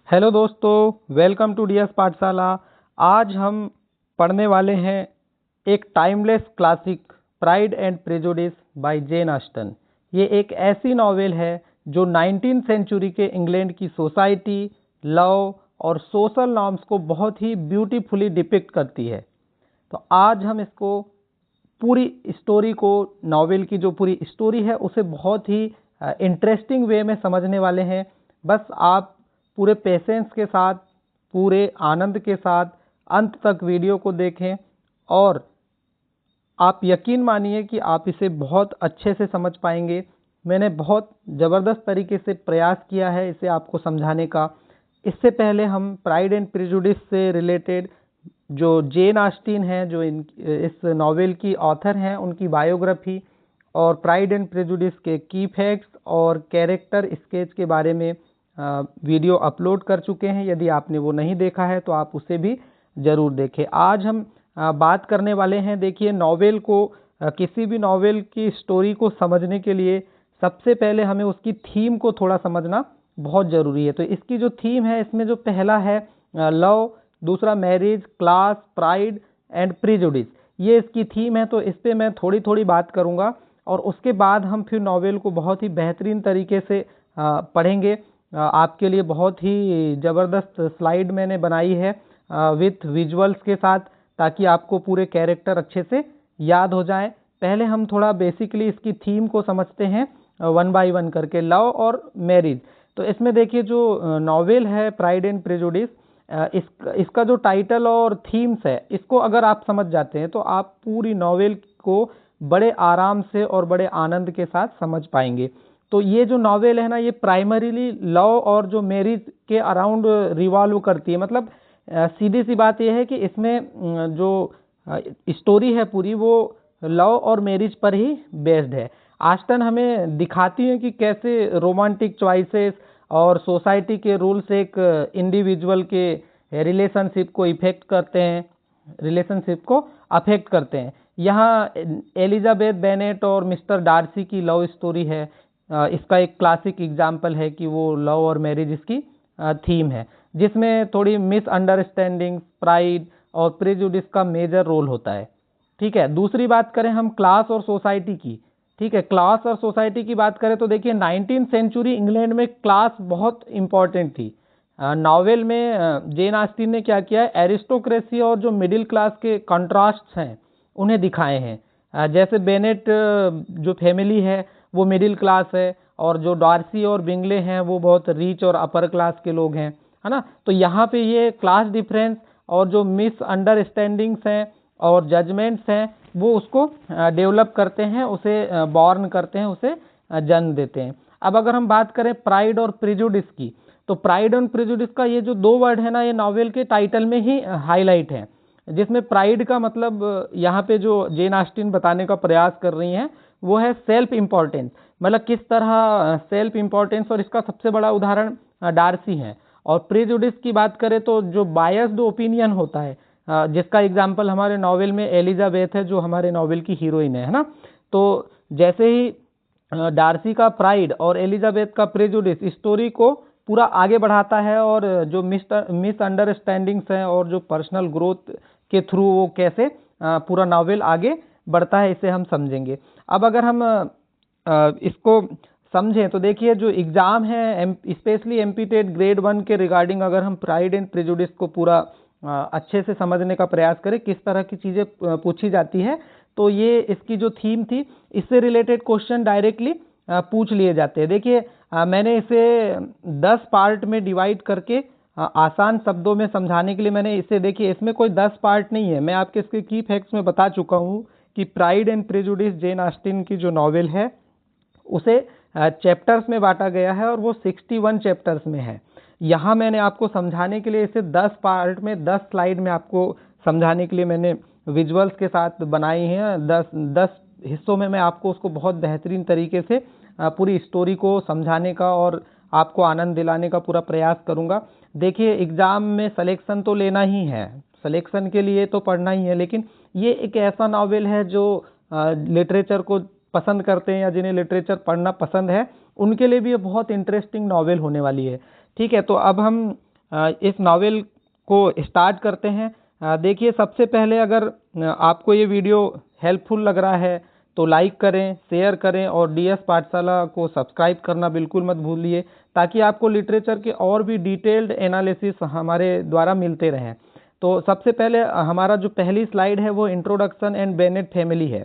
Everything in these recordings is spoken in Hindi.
हेलो दोस्तों, वेलकम टू डीएस पाठशाला। आज हम पढ़ने वाले हैं एक timeless classic pride and prejudice by Jane Austen. ये एक ऐसी नॉवेल है जो 19th सेंचुरी के इंग्लैंड की सोसाइटी, लव और सोशल नॉर्म्स को बहुत ही ब्यूटीफुली डिपिक्ट करती है। तो आज हम इसको पूरी स्टोरी को, नॉवेल की जो पूरी स्टोरी है उसे बहुत ही इंटरेस्टिंग वे में समझने वाले हैं। बस आप पूरे पेशेंस के साथ, पूरे आनंद के साथ अंत तक वीडियो को देखें और आप यकीन मानिए कि आप इसे बहुत अच्छे से समझ पाएंगे। मैंने बहुत ज़बरदस्त तरीके से प्रयास किया है इसे आपको समझाने का। इससे पहले हम प्राइड एंड प्रेजुडिस से रिलेटेड जो जेन ऑस्टिन हैं, जो इस नॉवेल की ऑथर हैं, उनकी बायोग्राफी और प्राइड एंड प्रेजुडिस के की फैक्ट्स और कैरेक्टर स्केच के बारे में वीडियो अपलोड कर चुके हैं। यदि आपने वो नहीं देखा है तो आप उसे भी ज़रूर देखें। आज हम बात करने वाले हैं, देखिए नॉवेल को, किसी भी नॉवेल की स्टोरी को समझने के लिए सबसे पहले हमें उसकी थीम को थोड़ा समझना बहुत ज़रूरी है। तो इसकी जो थीम है, इसमें जो पहला है लव, दूसरा marriage, class, pride and prejudice, ये इसकी थीम है। तो इस पर मैं थोड़ी थोड़ी बात करूँगा और उसके बाद हम फिर नॉवेल को बहुत ही बेहतरीन तरीके से पढ़ेंगे। आपके लिए बहुत ही ज़बरदस्त स्लाइड मैंने बनाई है विथ विजुअल्स के साथ, ताकि आपको पूरे कैरेक्टर अच्छे से याद हो जाएं। पहले हम थोड़ा बेसिकली इसकी थीम को समझते हैं वन बाय वन करके। लव और मैरिज, तो इसमें देखिए जो नॉवेल है प्राइड एंड प्रेजुडिस, इसका जो टाइटल और थीम्स है, इसको अगर आप समझ जाते हैं तो आप पूरी नॉवेल को बड़े आराम से और बड़े आनंद के साथ समझ पाएंगे। तो ये जो नॉवेल है ना, ये प्राइमरीली लव और जो मैरिज के अराउंड रिवॉल्व करती है। मतलब सीधी सी बात यह है कि इसमें जो स्टोरी है पूरी, वो लव और मैरिज पर ही बेस्ड है। ऑस्टन हमें दिखाती है कि कैसे रोमांटिक चॉइसेस और सोसाइटी के रूल्स एक इंडिविजुअल के रिलेशनशिप को इफेक्ट करते हैं, रिलेशनशिप को अफेक्ट करते हैं। यहाँ एलिजाबेथ बेनेट और मिस्टर डार्सी की लव स्टोरी है। इसका एक क्लासिक एग्जाम्पल है कि वो लव और मैरिज इसकी थीम है, जिसमें थोड़ी मिसअंडरस्टैंडिंग, प्राइड और प्रेजुडिस का मेजर रोल होता है। ठीक है, दूसरी बात करें हम क्लास और सोसाइटी की। ठीक है, क्लास और सोसाइटी की बात करें तो देखिए 19th सेंचुरी इंग्लैंड में क्लास बहुत इंपॉर्टेंट थी। नॉवेल में जेन ऑस्टिन ने क्या किया है, एरिस्टोक्रेसी और जो मिडिल क्लास के कंट्रास्ट्स हैं उन्हें दिखाए हैं। जैसे बेनेट जो फैमिली है वो मिडिल क्लास है, और जो डार्सी और बिंगले हैं वो बहुत रिच और अपर क्लास के लोग हैं, है ना। तो यहाँ पे ये क्लास डिफरेंस और जो मिसअंडरस्टैंडिंग्स हैं और जजमेंट्स हैं, वो उसको डेवलप करते हैं, उसे बॉर्न करते हैं, उसे जन्म देते हैं। अब अगर हम बात करें प्राइड और प्रेजुडिस की, तो प्राइड और प्रेजुडिस का ये जो दो वर्ड है ना, ये नॉवेल के टाइटल में ही हाईलाइट है। जिसमें प्राइड का मतलब यहाँ पे जो जेन ऑस्टिन बताने का प्रयास कर रही हैं वो है सेल्फ इम्पोर्टेंस। मतलब किस तरह सेल्फ इम्पोर्टेंस, और इसका सबसे बड़ा उदाहरण डार्सी है। और प्रेजुडिस की बात करें तो जो बायस्ड ओपिनियन होता है, जिसका एग्जाम्पल हमारे नॉवेल में एलिजाबेथ है, जो हमारे नॉवेल की हीरोइन है ना। तो जैसे ही डार्सी का प्राइड और एलिजाबेथ का प्रेजुडिस स्टोरी को पूरा आगे बढ़ाता है, और जो मिसअंडरस्टैंडिंग्स हैं और जो पर्सनल ग्रोथ के थ्रू वो कैसे पूरा नॉवेल आगे बढ़ता है, इसे हम समझेंगे। अब अगर हम इसको समझें तो देखिए जो एग्ज़ाम है, स्पेशली एमपी-टेट ग्रेड 1 के रिगार्डिंग, अगर हम प्राइड एंड प्रेजुडिस को पूरा अच्छे से समझने का प्रयास करें, किस तरह की चीज़ें पूछी जाती है, तो ये इसकी जो थीम थी, इससे रिलेटेड क्वेश्चन डायरेक्टली पूछ लिए जाते हैं। देखिए मैंने इसे 10 पार्ट में डिवाइड करके आसान शब्दों में समझाने के लिए मैंने इसे, देखिए इसमें कोई 10 पार्ट नहीं है। मैं आपके इसके की फैक्ट्स में बता चुका हूँ कि pride and prejudice Jane Austen की जो नॉवेल है उसे चैप्टर्स में बांटा गया है, और वो 61 चैप्टर्स में है। यहाँ मैंने आपको समझाने के लिए इसे 10 पार्ट में 10 स्लाइड में आपको समझाने के लिए मैंने विजुअल्स के साथ बनाई हैं। 10 हिस्सों में मैं आपको उसको बहुत बेहतरीन तरीके से पूरी स्टोरी को समझाने का और आपको आनंद दिलाने का पूरा प्रयास करूँगा। देखिए एग्ज़ाम में सिलेक्शन तो लेना ही है, सिलेक्शन के लिए तो पढ़ना ही है, लेकिन ये एक ऐसा नॉवेल है जो लिटरेचर को पसंद करते हैं या जिन्हें लिटरेचर पढ़ना पसंद है, उनके लिए भी ये बहुत इंटरेस्टिंग नॉवेल होने वाली है। ठीक है, तो अब हम इस नॉवेल को स्टार्ट करते हैं। देखिए, सबसे पहले अगर आपको ये वीडियो हेल्पफुल लग रहा है तो लाइक करें, शेयर करें और डीएस पाठशाला को सब्सक्राइब करना बिल्कुल मत भूलिए, ताकि आपको लिटरेचर के और भी डिटेल्ड एनालिसिस हमारे द्वारा मिलते रहें। तो सबसे पहले हमारा जो पहली स्लाइड है वो इंट्रोडक्शन एंड बेनेट फैमिली है,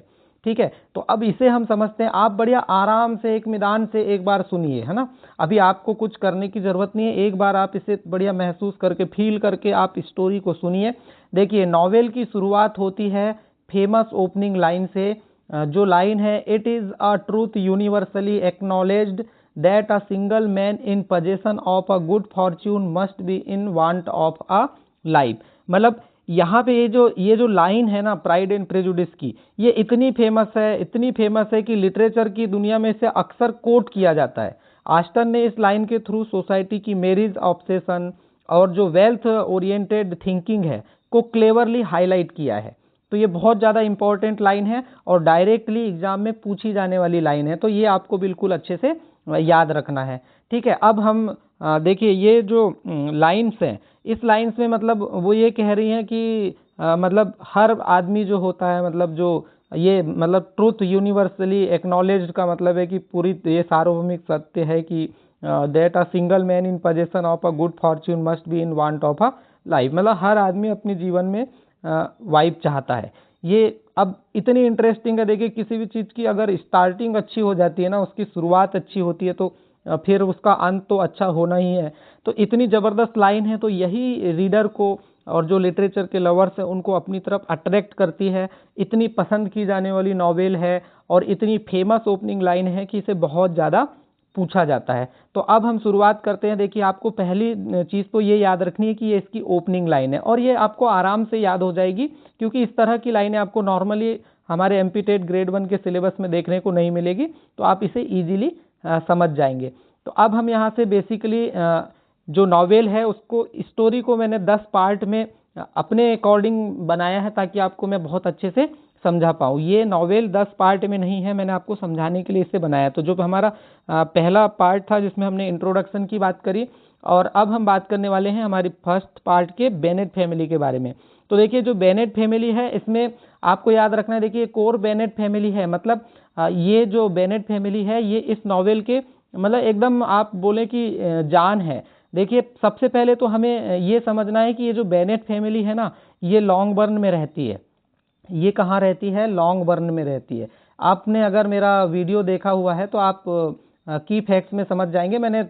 ठीक है। तो अब इसे हम समझते हैं। आप बढ़िया आराम से एक मैदान से एक बार सुनिए, है ना। अभी आपको कुछ करने की ज़रूरत नहीं है, एक बार आप इसे बढ़िया महसूस करके, फील करके आप स्टोरी को सुनिए। देखिए, नॉवेल की शुरुआत होती है फेमस ओपनिंग लाइन से। जो लाइन है, it is a truth universally acknowledged that a single man in possession of a good Fortune must be in want of a life. मतलब यहाँ पे ये जो लाइन है ना, प्राइड एंड प्रेजुडिस की, ये इतनी फेमस है कि लिटरेचर की दुनिया में इसे अक्सर कोट किया जाता है। आस्टन ने इस लाइन के थ्रू सोसाइटी की मैरिज ऑब्सेशन और जो वेल्थ ओरिएंटेड थिंकिंग है को क्लेवरली हाईलाइट किया है। तो ये बहुत ज़्यादा इंपॉर्टेंट लाइन है और डायरेक्टली एग्जाम में पूछी जाने वाली लाइन है, तो ये आपको बिल्कुल अच्छे से याद रखना है, ठीक है। अब हम देखिए, ये जो लाइन्स हैं, इस लाइन्स में मतलब वो ये कह रही हैं कि मतलब हर आदमी जो होता है, मतलब जो ये मतलब ट्रूथ यूनिवर्सली एक्नॉलेज्ड का मतलब है कि पूरी ये सार्वभौमिक सत्य है कि that a single man in possession of a good Fortune must be in want of a life. मतलब हर आदमी अपने जीवन में वाइफ चाहता है। ये अब इतनी इंटरेस्टिंग है। देखिए, किसी भी चीज़ की अगर स्टार्टिंग अच्छी हो जाती है ना, उसकी शुरुआत अच्छी होती है, तो फिर उसका अंत तो अच्छा होना ही है। तो इतनी ज़बरदस्त लाइन है, तो यही रीडर को और जो लिटरेचर के लवर्स हैं उनको अपनी तरफ अट्रैक्ट करती है। इतनी पसंद की जाने वाली नॉवेल है और इतनी फेमस ओपनिंग लाइन है कि इसे बहुत ज़्यादा पूछा जाता है। तो अब हम शुरुआत करते हैं। देखिए, आपको पहली चीज़ तो ये याद रखनी है कि ये इसकी ओपनिंग लाइन है और ये आपको आराम से याद हो जाएगी, क्योंकि इस तरह की लाइनें आपको नॉर्मली हमारे एमपी-टेट ग्रेड 1 के सिलेबस में देखने को नहीं मिलेगी, तो आप इसे ईजिली समझ जाएंगे। तो अब हम यहाँ से बेसिकली जो नॉवेल है उसको, स्टोरी को मैंने 10 पार्ट में अपने अकॉर्डिंग बनाया है, ताकि आपको मैं बहुत अच्छे से समझा पाऊँ। ये नॉवेल 10 पार्ट में नहीं है, मैंने आपको समझाने के लिए इसे बनाया। तो जो हमारा पहला पार्ट था जिसमें हमने इंट्रोडक्शन की बात करी, और अब हम बात करने वाले हैं हमारी फर्स्ट पार्ट के बेनेट फैमिली के बारे में। तो देखिए, जो बेनेट फैमिली है, इसमें आपको याद रखना है, देखिए कोर बेनेट फैमिली है, मतलब ये जो बेनेट फैमिली है ये इस नॉवेल के मतलब एकदम आप बोले कि जान है। देखिए, सबसे पहले तो हमें ये समझना है कि ये जो बेनेट फैमिली है ना, ये लॉन्गबर्न में रहती है। ये कहाँ रहती है? लॉन्गबर्न में रहती है। आपने अगर मेरा वीडियो देखा हुआ है तो आप की फैक्ट्स में समझ जाएंगे। मैंने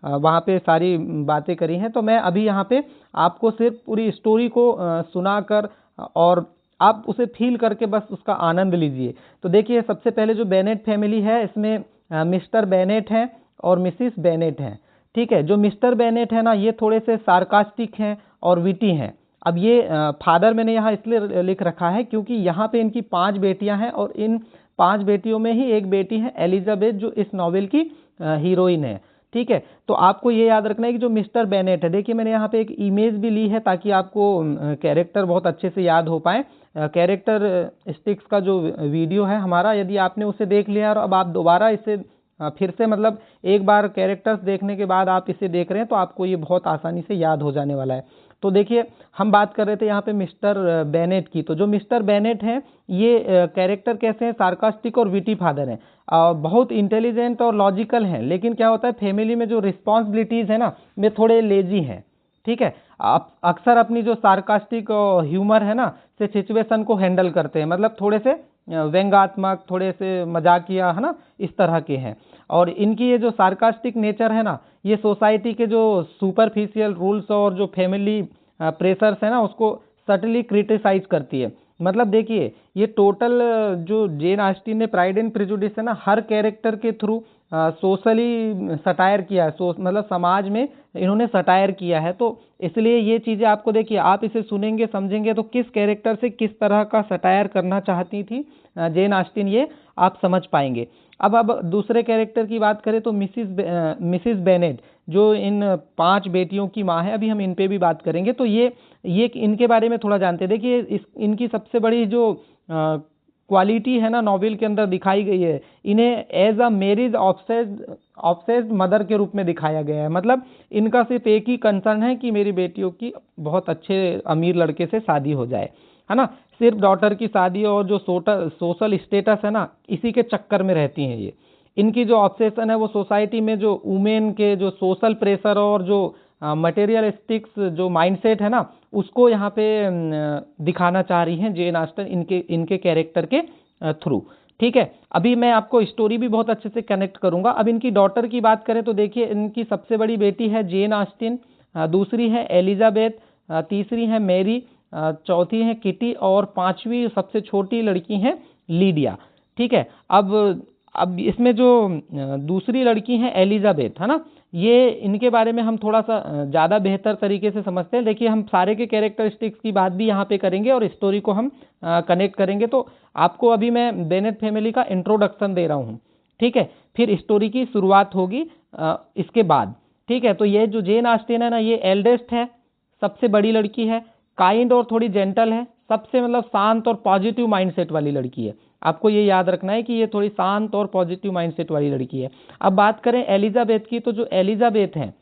वहाँ पे सारी बातें करी हैं। तो मैं अभी यहाँ पे आपको सिर्फ पूरी स्टोरी को सुनाकर और आप उसे फील करके बस उसका आनंद लीजिए। तो देखिए, सबसे पहले जो बेनेट फैमिली है, इसमें मिस्टर बेनेट हैं और मिसिस बेनेट हैं, ठीक है। जो मिस्टर बेनेट है ना, ये थोड़े से सार्कास्टिक हैं और विटी हैं। अब ये फादर मैंने यहाँ इसलिए लिख रखा है क्योंकि यहाँ पे इनकी 5 बेटियां हैं और इन 5 बेटियों में ही एक बेटी है एलिजाबेथ, जो इस नॉवेल की हीरोइन है, ठीक है। तो आपको ये याद रखना है कि जो मिस्टर बेनेट है, देखिए मैंने यहाँ पे एक इमेज भी ली है ताकि आपको कैरेक्टर बहुत अच्छे से याद हो पाए। कैरेक्टर स्टिक्स का जो वीडियो है हमारा, यदि आपने उसे देख लिया और अब आप दोबारा इसे फिर से मतलब एक बार कैरेक्टर्स देखने के बाद आप इसे देख रहे हैं, तो आपको ये बहुत आसानी से याद हो जाने वाला है। तो देखिए, हम बात कर रहे थे यहाँ पे मिस्टर बेनेट की। तो जो मिस्टर बेनेट हैं, ये कैरेक्टर कैसे हैं? सार्कास्टिक और विटी फादर हैं, बहुत इंटेलिजेंट और लॉजिकल हैं, लेकिन क्या होता है, फैमिली में जो रिस्पॉन्सिबिलिटीज़ है ना, में थोड़े लेजी हैं, ठीक है। आप अक्सर अपनी जो सार्कास्टिक ह्यूमर है ना, से सिचुएशन को हैंडल करते हैं, मतलब थोड़े से व्यंग्यात्मक, थोड़े से मजाकिया, है ना, इस तरह के हैं। और इनकी ये जो सार्कास्टिक नेचर है ना, ये सोसाइटी के जो सुपरफिशियल रूल्स और जो फैमिली प्रेशर्स है ना, उसको सटली क्रिटिसाइज करती है। मतलब देखिए, ये टोटल जो जेन ऑस्टिन ने प्राइड एंड प्रेजुडिस है ना, हर कैरेक्टर के थ्रू सोशली सटायर किया है, मतलब समाज में इन्होंने सटायर किया है। तो इसलिए ये चीज़ें आपको, देखिए आप इसे सुनेंगे समझेंगे तो किस कैरेक्टर से किस तरह का सटायर करना चाहती थी जेन ऑस्टिन, ये आप समझ पाएंगे। अब दूसरे कैरेक्टर की बात करें तो मिसिस बेनेट, जो इन 5 बेटियों की माँ है, अभी हम इन पे भी बात करेंगे। तो ये इनके बारे में थोड़ा जानते हैं। देखिए, इनकी सबसे बड़ी जो क्वालिटी है ना नॉवेल के अंदर दिखाई गई है, इन्हें as a marriage obsessed obsessed mother के रूप में दिखाया गया है। मतलब इनका सिर्फ एक ही कंसर्न है कि मेरी बेटियों की बहुत अच्छे अमीर लड़के से शादी हो जाए, है ना। सिर्फ डॉटर की शादी और जो सोशल स्टेटस है ना, इसी के चक्कर में रहती हैं ये। इनकी जो ऑब्सेशन है वो सोसाइटी में जो वुमेन के जो सोशल प्रेशर और जो मटेरियलिस्टिक्स जो माइंडसेट है ना, उसको यहाँ पे दिखाना चाह रही हैं जेन ऑस्टन इनके कैरेक्टर के थ्रू। ठीक है, अभी मैं आपको स्टोरी भी बहुत अच्छे से कनेक्ट करूंगा। अब इनकी डॉटर की बात करें तो देखिए, इनकी सबसे बड़ी बेटी है जेन ऑस्टिन, दूसरी है एलिजाबेथ, तीसरी है मैरी, चौथी है किटी और पांचवी सबसे छोटी लड़की है लीडिया। ठीक है, अब इसमें जो दूसरी लड़की है एलिजाबेथ, है ना, ये इनके बारे में हम थोड़ा सा ज़्यादा बेहतर तरीके से समझते हैं। देखिए, हम सारे के कैरेक्टरिस्टिक्स की बात भी यहाँ पे करेंगे और स्टोरी को हम कनेक्ट करेंगे। तो आपको अभी मैं बेनेट फैमिली का इंट्रोडक्शन दे रहा हूँ, ठीक है, फिर स्टोरी की शुरुआत होगी इसके बाद। ठीक है, तो ये जो जेन ऑस्टिन है ना, ये एल्डेस्ट है, सबसे बड़ी लड़की है, काइंड और थोड़ी जेंटल है, सबसे मतलब शांत और पॉजिटिव माइंडसेट वाली लड़की है। आपको ये याद रखना है कि ये थोड़ी शांत और पॉजिटिव माइंडसेट वाली लड़की है। अब बात करें एलिजाबेथ की, तो जो एलिजाबेथ है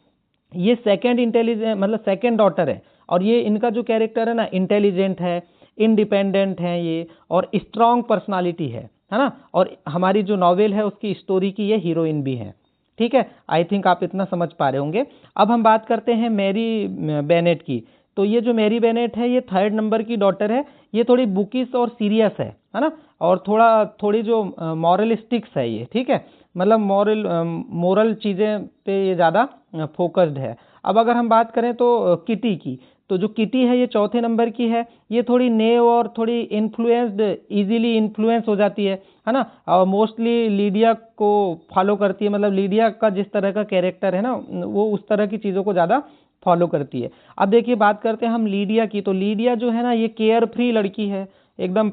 ये सेकंड इंटेलिजेंट मतलब सेकंड डॉटर है, और ये इनका जो कैरेक्टर है ना, इंटेलिजेंट है, इंडिपेंडेंट है ये, और स्ट्रांग पर्सनालिटी है ना। और हमारी जो नॉवेल है उसकी स्टोरी की ये हीरोइन भी है। ठीक है, आई थिंक आप इतना समझ पा रहे होंगे। अब हम बात करते हैं मैरी बेनेट की। तो ये जो मैरी बेनेट है ये थर्ड नंबर की डॉटर है। ये थोड़ी बुकिश और सीरियस है ना, और थोड़ी जो मॉरलिस्टिक्स है ये। ठीक है, मतलब मोरल चीज़ें पे ये ज़्यादा फोकस्ड है। अब अगर हम बात करें तो किटी की, तो जो किटी है ये चौथे नंबर की है। ये थोड़ी नेव और थोड़ी इन्फ्लुएंस्ड, इजीली इन्फ्लुएंस हो जाती है ना, और मोस्टली लीडिया को फॉलो करती है। मतलब लीडिया का जिस तरह का कैरेक्टर है ना, वो उस तरह की चीज़ों को ज़्यादा फॉलो करती है। अब देखिए, बात करते हैं हम लीडिया की। तो लीडिया जो है ना, ये केयर फ्री लड़की है, एकदम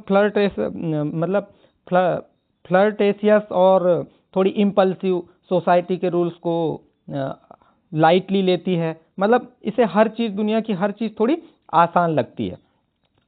फ्लर्टेसियस और थोड़ी इम्पल्सिव, सोसाइटी के रूल्स को लाइटली लेती है। मतलब इसे हर चीज़, दुनिया की हर चीज़ थोड़ी आसान लगती है।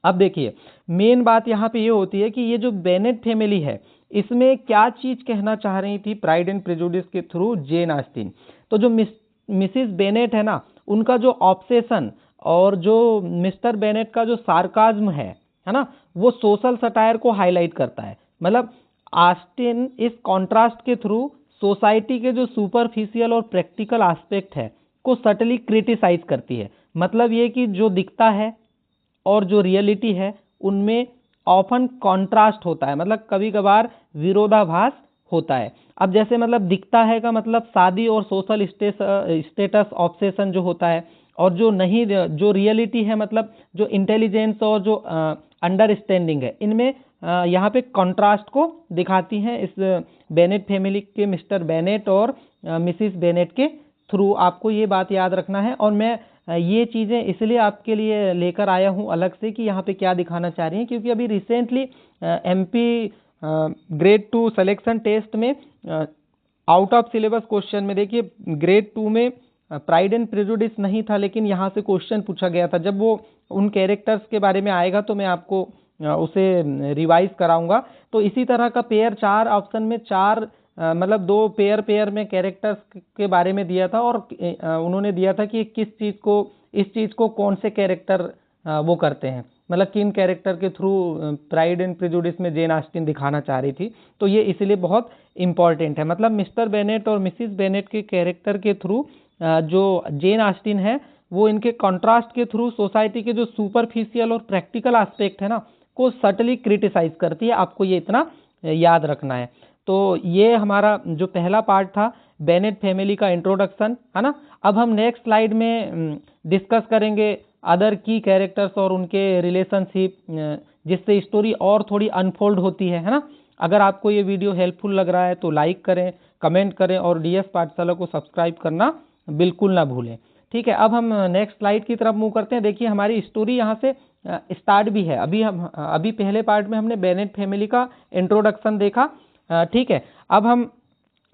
अब देखिए, मेन बात यहाँ पे ये होती है कि ये जो बेनेट फैमिली है, इसमें क्या चीज़ कहना चाह रही थी प्राइड एंड प्रेजुडिस के थ्रू जेन ऑस्टिन। तो जो मिसिस बेनेट है ना, उनका जो ऑब्सेशन और जो मिस्टर बेनेट का जो सार्काज्म है ना, वो सोशल सटायर को हाईलाइट करता है। मतलब ऑस्टिन इस कॉन्ट्रास्ट के थ्रू सोसाइटी के जो सुपरफिशियल और प्रैक्टिकल एस्पेक्ट है को सटली क्रिटिसाइज करती है। मतलब ये कि जो दिखता है और जो रियलिटी है उनमें ऑफन कॉन्ट्रास्ट होता है, मतलब कभी कभार विरोधाभास होता है। अब जैसे मतलब दिखता है का मतलब शादी और सोशल स्टेटस ऑब्सेशन जो होता है, और जो नहीं, जो रियलिटी है मतलब जो इंटेलिजेंस और जो अंडरस्टैंडिंग है, इनमें यहाँ पे कंट्रास्ट को दिखाती हैं इस बेनेट फैमिली के मिस्टर बेनेट और मिसिस बेनेट के थ्रू। आपको ये बात याद रखना है। और मैं ये चीज़ें इसलिए आपके लिए लेकर आया हूँ अलग से कि यहाँ पे क्या दिखाना चाह रही हैं, क्योंकि अभी recently MP grade 2 selection test में आउट ऑफ सिलेबस क्वेश्चन में, देखिए ग्रेड 2 में प्राइड एंड प्रेजुडिस नहीं था, लेकिन यहाँ से क्वेश्चन पूछा गया था। जब वो उन कैरेक्टर्स के बारे में आएगा तो मैं आपको उसे रिवाइज कराऊंगा। तो इसी तरह का पेयर 4 ऑप्शन में 4 मतलब 2 पेयर में कैरेक्टर्स के बारे में दिया था, और उन्होंने दिया था कि इस चीज़ को कौन से कैरेक्टर वो करते हैं, मतलब किन कैरेक्टर के थ्रू प्राइड एंड प्रेजुडिस में जेन ऑस्टिन दिखाना चाह रही थी। तो ये इसलिए बहुत इंपॉर्टेंट है। मतलब मिस्टर बेनेट और मिसिस बेनेट के कैरेक्टर के थ्रू जो जेन ऑस्टिन है, वो इनके कॉन्ट्रास्ट के थ्रू सोसाइटी के जो सुपरफिशियल और प्रैक्टिकल एस्पेक्ट है ना, को सटली क्रिटिसाइज करती है। आपको ये इतना याद रखना है। तो ये हमारा जो पहला पार्ट था बेनेट फैमिली का इंट्रोडक्शन, है ना। अब हम नेक्स्ट स्लाइड में डिस्कस करेंगे अदर की कैरेक्टर्स और उनके रिलेशनशिप, जिससे स्टोरी और थोड़ी अनफोल्ड होती है ना। अगर आपको ये वीडियो हेल्पफुल लग रहा है तो लाइक करें, कमेंट करें और डीएस पाठशाला को सब्सक्राइब करना बिल्कुल ना भूलें। ठीक है, अब हम नेक्स्ट स्लाइड की तरफ मूव करते हैं। देखिए, हमारी स्टोरी यहाँ से स्टार्ट भी है। अभी पहले पार्ट में हमने बेनेट फैमिली का इंट्रोडक्शन देखा। ठीक है, अब हम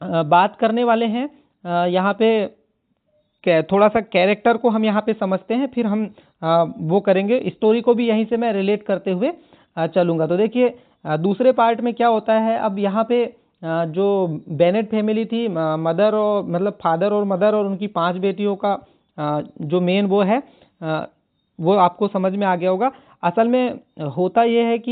बात करने वाले हैं यहाँ पे थोड़ा सा कैरेक्टर को हम यहाँ पे समझते हैं, फिर हम वो करेंगे। स्टोरी को भी यहीं से मैं रिलेट करते हुए चलूँगा। तो देखिए, दूसरे पार्ट में क्या होता है, अब यहाँ पे जो बेनेट फैमिली थी, मदर और मतलब फादर और मदर और उनकी 5 बेटियों का जो मेन वो है, वो आपको समझ में आ गया होगा। असल में होता ये है कि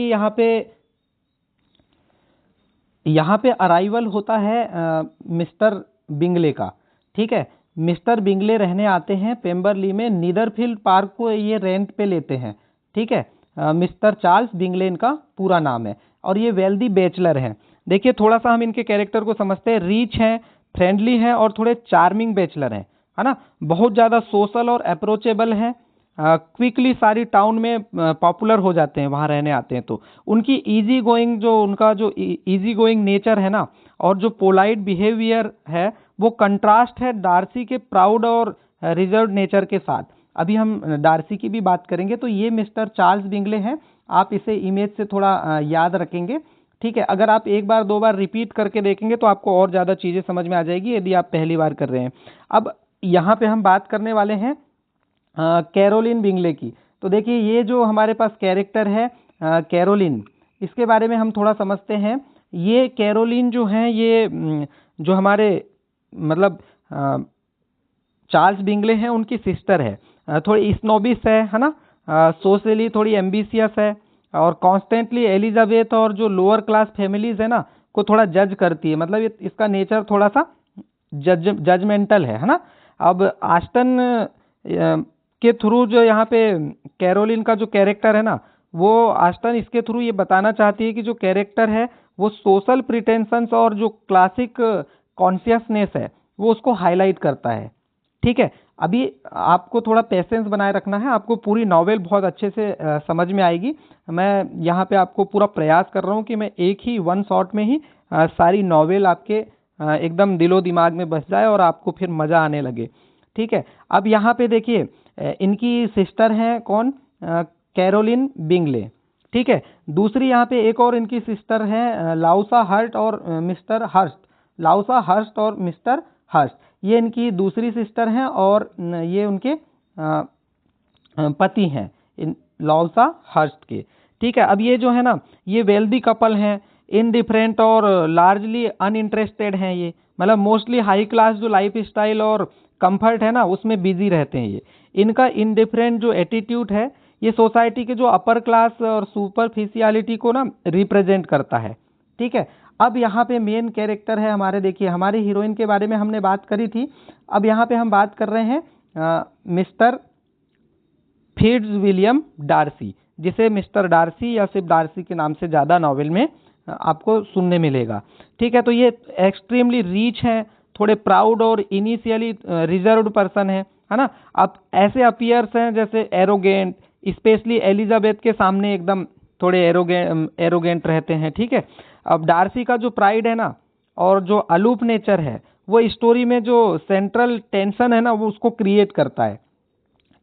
यहाँ पे अराइवल होता है मिस्टर बिंगले का। ठीक है, मिस्टर बिंगले रहने आते हैं पेम्बरली में, नीदरफील्ड पार्क को ये रेंट पे लेते हैं। ठीक है, मिस्टर चार्ल्स बिंगले इनका पूरा नाम है और ये वेल्दी बैचलर हैं। देखिए थोड़ा सा हम इनके कैरेक्टर को समझते हैं। रिच हैं, फ्रेंडली हैं और थोड़े चार्मिंग बैचलर हैं, है ना। बहुत ज़्यादा सोशल और अप्रोचेबल हैं। क्विकली सारी टाउन में पॉपुलर हो जाते हैं, वहाँ रहने आते हैं तो। उनकी इजी गोइंग जो उनका जो इजी गोइंग नेचर है ना, और जो पोलाइट बिहेवियर है, वो कंट्रास्ट है डार्सी के प्राउड और रिजर्व नेचर के साथ। अभी हम डार्सी की भी बात करेंगे। तो ये मिस्टर चार्ल्स बिंगले हैं, आप इसे इमेज से थोड़ा याद रखेंगे। ठीक है, अगर आप एक बार दो बार रिपीट करके देखेंगे तो आपको और ज़्यादा चीज़ें समझ में आ जाएगी, यदि आप पहली बार कर रहे हैं। अब यहाँ पे हम बात करने वाले हैं कैरोलिन बिंगले की। तो देखिए ये जो हमारे पास कैरेक्टर है कैरोलिन, इसके बारे में हम थोड़ा समझते हैं। ये कैरोलिन जो है ये जो हमारे मतलब चार्ल्स बिंगले हैं उनकी सिस्टर है। थोड़ी स्नोबिस है ना, सोशली थोड़ी एम्बिशियस है और कॉन्स्टेंटली एलिजाबेथ और जो लोअर क्लास फैमिलीज है ना को थोड़ा जज करती है। मतलब इसका नेचर थोड़ा सा जजमेंटल है ना। अब आस्टन के थ्रू जो यहाँ पे कैरोलिन का जो कैरेक्टर है ना, वो आस्टन इसके थ्रू ये बताना चाहती है कि जो कैरेक्टर है वो सोशल प्रिटेंशंस और जो क्लासिक कॉन्शियसनेस है वो उसको हाईलाइट करता है। ठीक है, अभी आपको थोड़ा पेशेंस बनाए रखना है, आपको पूरी नॉवेल बहुत अच्छे से समझ में आएगी। मैं यहाँ पे आपको पूरा प्रयास कर रहा हूँ कि मैं एक ही वन शॉट में ही सारी नॉवेल आपके एकदम दिलो दिमाग में बस जाए और आपको फिर मज़ा आने लगे। ठीक है, अब यहाँ पे देखिए इनकी सिस्टर हैं कौन, कैरोलिन बिंगले। ठीक है, दूसरी यहाँ पे एक और इनकी सिस्टर है लाउसा हर्ट और मिस्टर हर्स्ट। लाउसा हर्स्ट और मिस्टर हर्स्ट ये इनकी दूसरी सिस्टर हैं और ये उनके पति हैं इन लाउसा हर्स्ट के। ठीक है, अब ये जो है ना ये वेल्दी कपल हैं, इनडिफरेंट और लार्जली अनइंटरेस्टेड हैं। ये मतलब मोस्टली हाई क्लास जो लाइफ स्टाइल और कंफर्ट है ना उसमें बिजी रहते हैं। ये इनका इनडिफरेंट जो एटीट्यूड है ये सोसाइटी के जो अपर क्लास और सुपरफिशियलिटी को ना रिप्रेजेंट करता है। ठीक है, अब यहाँ पे मेन कैरेक्टर है हमारे, देखिए हमारी हीरोइन के बारे में हमने बात करी थी। अब यहाँ पे हम बात कर रहे हैं मिस्टर फिट्ज विलियम डार्सी, जिसे मिस्टर डार्सी या सिर्फ डार्सी के नाम से ज़्यादा नॉवेल में आपको सुनने मिलेगा। ठीक है, तो ये एक्सट्रीमली रिच हैं, थोड़े प्राउड और इनिशियली रिजर्व्ड पर्सन है ना। अब ऐसे अपीयर्स हैं जैसे एरोगेंट, स्पेशली एलिजाबेथ के सामने एकदम थोड़े एरोगेंट रहते हैं। ठीक है, अब डार्सी का जो प्राइड है ना और जो अलूप नेचर है वो स्टोरी में जो सेंट्रल टेंशन है ना वो उसको क्रिएट करता है।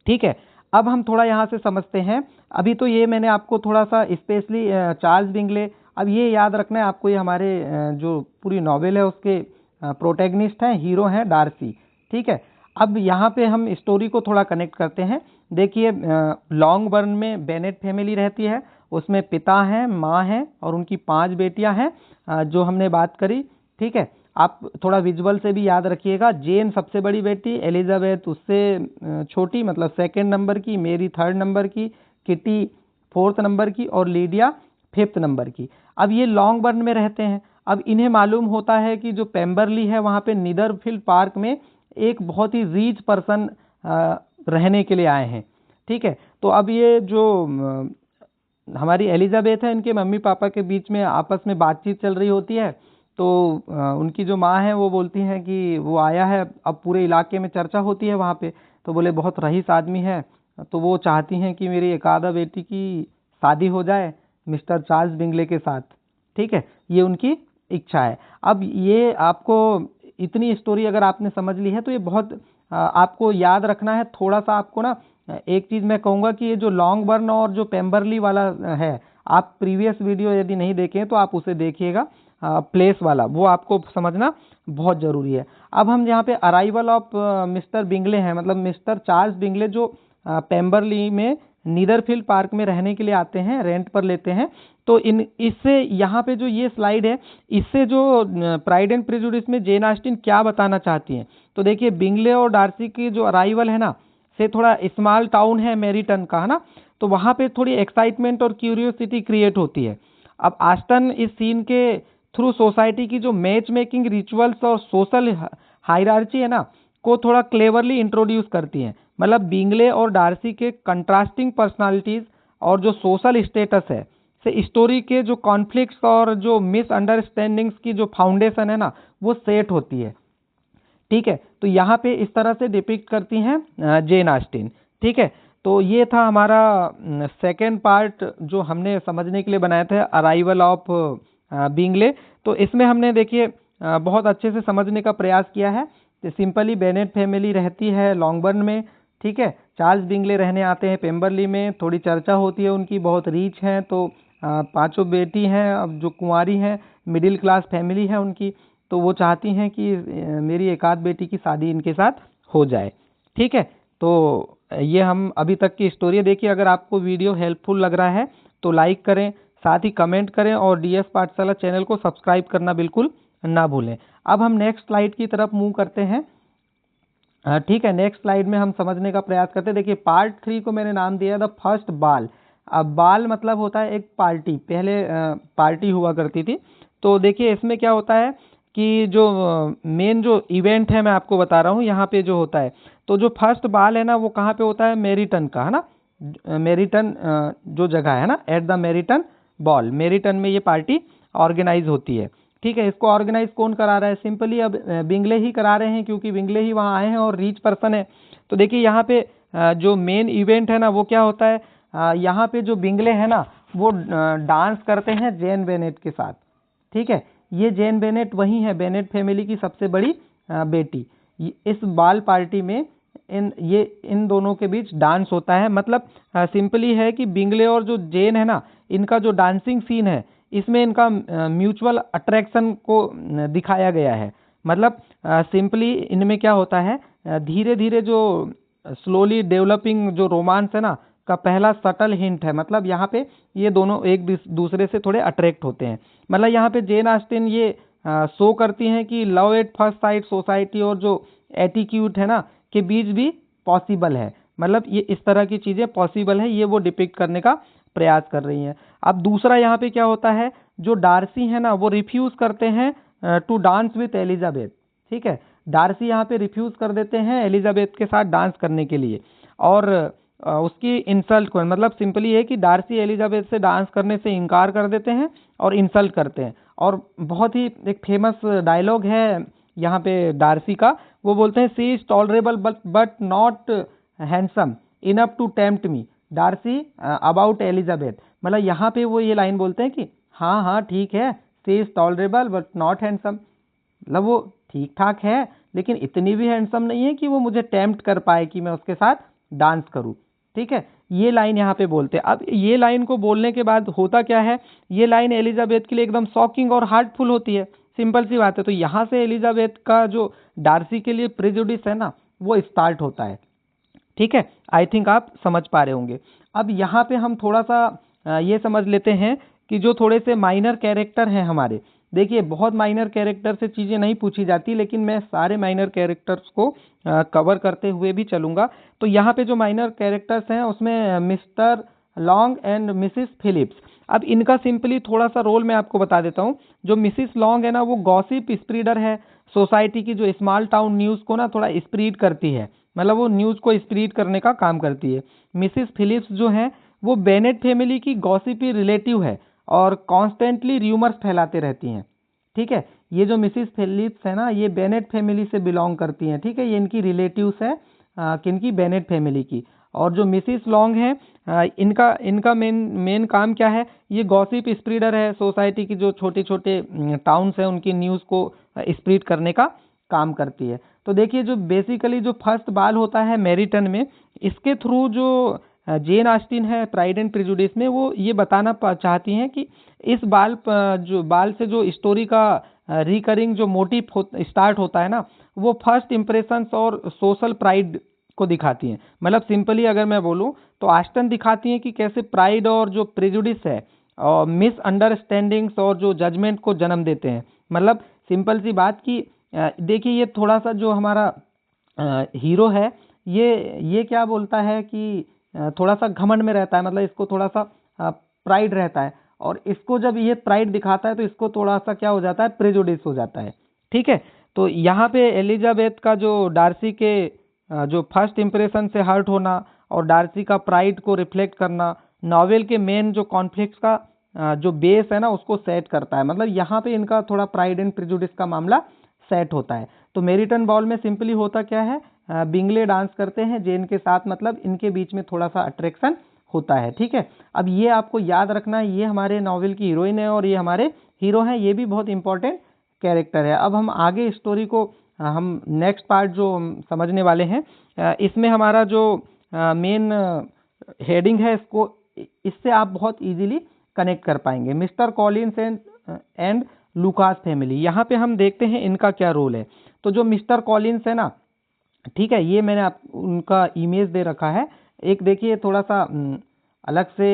ठीक है, अब हम थोड़ा यहाँ से समझते हैं। अभी तो ये मैंने आपको थोड़ा सा स्पेशली चार्ल्स बिंगले, अब ये याद रखना है आपको, ये हमारे जो पूरी नॉवेल है उसके प्रोटैगनिस्ट हैं, हीरो हैं डार्सी। ठीक है, अब यहाँ पे हम स्टोरी को थोड़ा कनेक्ट करते हैं। देखिए लॉन्ग बर्न में बेनेट फैमिली रहती है, उसमें पिता हैं, माँ हैं और उनकी 5 बेटियां हैं जो हमने बात करी। ठीक है, आप थोड़ा विजुअल से भी याद रखिएगा। जेन सबसे बड़ी बेटी, एलिजाबेथ उससे छोटी मतलब सेकंड नंबर की, मेरी 3rd नंबर की, किटी 4th नंबर की और लीडिया 5th नंबर की। अब ये लॉन्ग बर्न में रहते हैं। अब इन्हें मालूम होता है कि जो पेम्बरली है वहाँ पे नीदरफील्ड पार्क में एक बहुत ही रीच पर्सन रहने के लिए आए हैं। ठीक है, तो अब ये जो हमारी एलिजाबेथ है, इनके मम्मी पापा के बीच में आपस में बातचीत चल रही होती है। तो उनकी जो माँ है वो बोलती हैं कि वो आया है, अब पूरे इलाके में चर्चा होती है वहाँ पे। तो बोले बहुत रईस आदमी है, तो वो चाहती हैं कि मेरी एक आधा बेटी की शादी हो जाए मिस्टर चार्ल्स बिंगले के साथ। ठीक है, ये उनकी इच्छा है। अब ये आपको इतनी स्टोरी अगर आपने समझ ली है तो ये बहुत आपको याद रखना है। थोड़ा सा आपको ना एक चीज़ मैं कहूँगा कि ये जो लॉन्ग बर्न और जो पेम्बरली वाला है, आप प्रीवियस वीडियो यदि नहीं देखें तो आप उसे देखिएगा, प्लेस वाला, वो आपको समझना बहुत ज़रूरी है। अब हम यहाँ पे अराइवल ऑफ मिस्टर बिंगले हैं, मतलब मिस्टर चार्ल्स बिंगले जो पेम्बरली में नीदरफील्ड पार्क में रहने के लिए आते हैं, रेंट पर लेते हैं। तो इन इससे यहाँ पे जो ये स्लाइड है, इससे जो प्राइड एंड प्रेजुडिस में जेन ऑस्टिन क्या बताना चाहती हैं, तो देखिए बिंगले और डार्सी की जो अराइवल है ना, से थोड़ा स्मॉल टाउन है मेरिटन का, है ना, तो वहाँ पे थोड़ी एक्साइटमेंट और क्यूरियोसिटी क्रिएट होती है। अब आस्टन इस सीन के थ्रू सोसाइटी की जो मैच मेकिंग रिचुअल्स और सोशल हायरार्ची है ना, को थोड़ा क्लेवरली इंट्रोड्यूस करती हैं। मतलब बिंगले और डार्सी के कंट्रास्टिंग पर्सनालिटीज और जो सोशल स्टेटस है से स्टोरी के जो कॉन्फ्लिक्ट्स और जो मिसअंडरस्टैंडिंग्स की जो फाउंडेशन है ना, वो सेट होती है। ठीक है, तो यहाँ पे इस तरह से डिपिक्ट करती हैं जेन ऑस्टिन। ठीक है, तो ये था हमारा सेकेंड पार्ट जो हमने समझने के लिए बनाया था, अराइवल ऑफ बिंगले। तो इसमें हमने देखिए बहुत अच्छे से समझने का प्रयास किया है। तो सिंपली बेनेट फैमिली रहती है लॉन्गबर्न में। ठीक है, चार्ल्स बिंगले रहने आते हैं पेम्बरली में, थोड़ी चर्चा होती है उनकी, बहुत रीच हैं, तो पांचों बेटी हैं, अब जो कुंवारी हैं, मिडिल क्लास फैमिली है उनकी, तो वो चाहती हैं कि मेरी एक आध बेटी की शादी इनके साथ हो जाए। ठीक है, तो ये हम अभी तक की स्टोरी देखिए। अगर आपको वीडियो हेल्पफुल लग रहा है तो लाइक करें, साथ ही कमेंट करें और डीएस पाठशाला चैनल को सब्सक्राइब करना बिल्कुल ना भूलें। अब हम नेक्स्ट स्लाइड की तरफ मूव करते हैं। ठीक है, नेक्स्ट स्लाइड में हम समझने का प्रयास करते हैं। देखिए पार्ट 3 को मैंने नाम दिया द फर्स्ट बाल। अब बाल मतलब होता है एक पार्टी, पहले पार्टी हुआ करती थी। तो देखिए इसमें क्या होता है कि जो मेन जो इवेंट है मैं आपको बता रहा हूँ यहाँ पे जो होता है, तो जो फर्स्ट बाल है ना वो कहाँ पे होता है, मेरिटन का, है ना, मेरिटन जो जगह है ना, एट द मेरिटन बॉल, मेरिटन में ये पार्टी ऑर्गेनाइज होती है। ठीक है, इसको ऑर्गेनाइज कौन करा रहा है, सिंपली अब बिंगले ही करा रहे हैं, क्योंकि बिंगले ही वहाँ आए हैं और रीच पर्सन है। तो देखिए यहाँ पे जो मेन इवेंट है ना वो क्या होता है, यहाँ पे जो बिंगले है ना वो डांस करते हैं जेन बेनेट के साथ। ठीक है, ये जेन बेनेट वही है, बेनेट फैमिली की सबसे बड़ी बेटी। इस बाल पार्टी में इन दोनों के बीच डांस होता है। मतलब सिंपली है कि बिंगले और जो जेन है ना, इनका जो डांसिंग सीन है इसमें इनका म्यूचुअल अट्रैक्शन को दिखाया गया है। मतलब सिंपली इनमें क्या होता है, धीरे धीरे जो स्लोली डेवलपिंग जो रोमांस है ना का पहला सटल हिंट है। मतलब यहाँ पे ये दोनों एक दूसरे से थोड़े अट्रैक्ट होते हैं। मतलब यहाँ पे जेन ऑस्टिन ये शो करती हैं कि love at first sight society और जो एटीट्यूड है ना के बीच भी पॉसिबल है। मतलब ये इस तरह की चीज़ें पॉसिबल है, ये वो डिपिक्ट करने का प्रयास कर रही हैं। अब दूसरा यहाँ पे क्या होता है, जो डार्सी है ना वो रिफ्यूज करते हैं टू डांस विथ एलिजाबेथ। ठीक है, डार्सी यहाँ पे रिफ्यूज कर देते हैं एलिजाबेथ के साथ डांस करने के लिए, और उसकी इंसल्ट को, मतलब सिंपली है कि डार्सी एलिजाबेथ से डांस करने से इनकार कर देते हैं और इंसल्ट करते हैं। और बहुत ही एक फेमस डायलॉग है यहाँ पे डार्सी का, वो बोलते हैं she is tolerable but not handsome enough to tempt me Darcy about Elizabeth. मतलब यहाँ पे वो ये लाइन बोलते हैं कि हाँ हाँ ठीक है, she is tolerable but not handsome, मतलब वो ठीक ठाक है लेकिन इतनी भी हैंडसम नहीं है कि वो मुझे टेम्प्ट कर पाए कि मैं उसके साथ डांस करूं। ठीक है, ये लाइन यहाँ पे बोलते हैं। अब ये लाइन को बोलने के बाद होता क्या है, ये लाइन एलिजाबेथ के लिए एकदम शॉकिंग और हार्टफुल होती है। सिंपल सी बात है। तो यहाँ से एलिजाबेथ का जो डार्सी के लिए प्रेजुडिस है ना वो स्टार्ट होता है। ठीक है, आई थिंक आप समझ पा रहे होंगे। अब यहाँ पे हम थोड़ा सा ये समझ लेते हैं कि जो थोड़े से माइनर कैरेक्टर हैं हमारे, देखिए बहुत माइनर कैरेक्टर से चीज़ें नहीं पूछी जाती, लेकिन मैं सारे माइनर कैरेक्टर्स को कवर करते हुए भी चलूँगा। तो यहाँ पे जो माइनर कैरेक्टर्स हैं उसमें mister Long and missus Phillips. अब इनका सिंपली थोड़ा सा रोल मैं आपको बता देता हूँ। जो मिसिस लॉन्ग है ना वो गॉसिप स्प्रीडर है, सोसाइटी की जो स्मॉल टाउन न्यूज़ को ना थोड़ा स्प्रीड करती है, मतलब वो न्यूज़ को स्प्रीड करने का काम करती है। मिसिस फिलिप्स जो है वो बेनेट फैमिली की गॉसिपी रिलेटिव है और कॉन्स्टेंटली र्यूमर्स फैलाते रहती हैं। ठीक है, ये जो मिसिस फिलिप्स है ना ये बेनेट फैमिली से बिलोंग करती हैं। ठीक है, ये इनकी रिलेटिव्स है किनकी, बेनेट फैमिली की। और जो मिसिस लॉन्ग है इनका इनका मेन काम क्या है, ये गॉसिप स्प्रीडर है, सोसाइटी की जो छोटे छोटे टाउन्स हैं उनकी न्यूज़ को स्प्रीड करने का काम करती है। तो देखिए जो बेसिकली जो फर्स्ट बाल होता है मेरिटन में, इसके थ्रू जो जेन ऑस्टिन है प्राइड एंड प्रेजुडिस में वो ये बताना चाहती हैं कि इस जो बाल से जो स्टोरी का रिकरिंग जो मोटिव स्टार्ट होता है ना वो फर्स्ट इम्प्रेशंस और सोशल प्राइड को दिखाती हैं। मतलब सिंपली अगर मैं बोलूँ तो ऑस्टिन दिखाती हैं कि कैसे प्राइड और जो प्रेजुडिस है और मिसअंडरस्टैंडिंग्स और जो जजमेंट को जन्म देते हैं। मतलब सिंपल सी बात कि देखिए ये थोड़ा सा जो हमारा हीरो है ये क्या बोलता है कि थोड़ा सा घमंड में रहता है, मतलब इसको थोड़ा सा प्राइड रहता है, और इसको जब ये प्राइड दिखाता है तो इसको थोड़ा सा क्या हो जाता है, प्रेजुडिस हो जाता है। ठीक है, तो यहाँ पे एलिजाबेथ का जो डार्सी के जो फर्स्ट इंप्रेशन से हर्ट होना और डार्सी का प्राइड को रिफ्लेक्ट करना नॉवेल के मेन जो कॉन्फ्लिक्ट का जो बेस है ना उसको सेट करता है। मतलब यहाँ पे इनका थोड़ा प्राइड एंड प्रेजुडिस का मामला सेट होता है। तो मेरिटन बॉल में सिंपली होता क्या है, बिंगले डांस करते हैं जेन के साथ, मतलब इनके बीच में थोड़ा सा अट्रैक्शन होता है। ठीक है, अब ये आपको याद रखना है, ये हमारे नॉवेल की हीरोइन है और ये हमारे हीरो हैं, ये भी बहुत इंपॉर्टेंट कैरेक्टर है। अब हम आगे स्टोरी को हम नेक्स्ट पार्ट जो हम समझने वाले हैं, इसमें हमारा जो मेन हेडिंग है इसको इससे आप बहुत इजीली कनेक्ट कर पाएंगे, mister Collins and Lucas family. यहाँ पे हम देखते हैं इनका क्या रोल है। तो जो मिस्टर कॉलिंस है ना, ठीक है, ये मैंने आप उनका इमेज दे रखा है। एक देखिए थोड़ा सा अलग से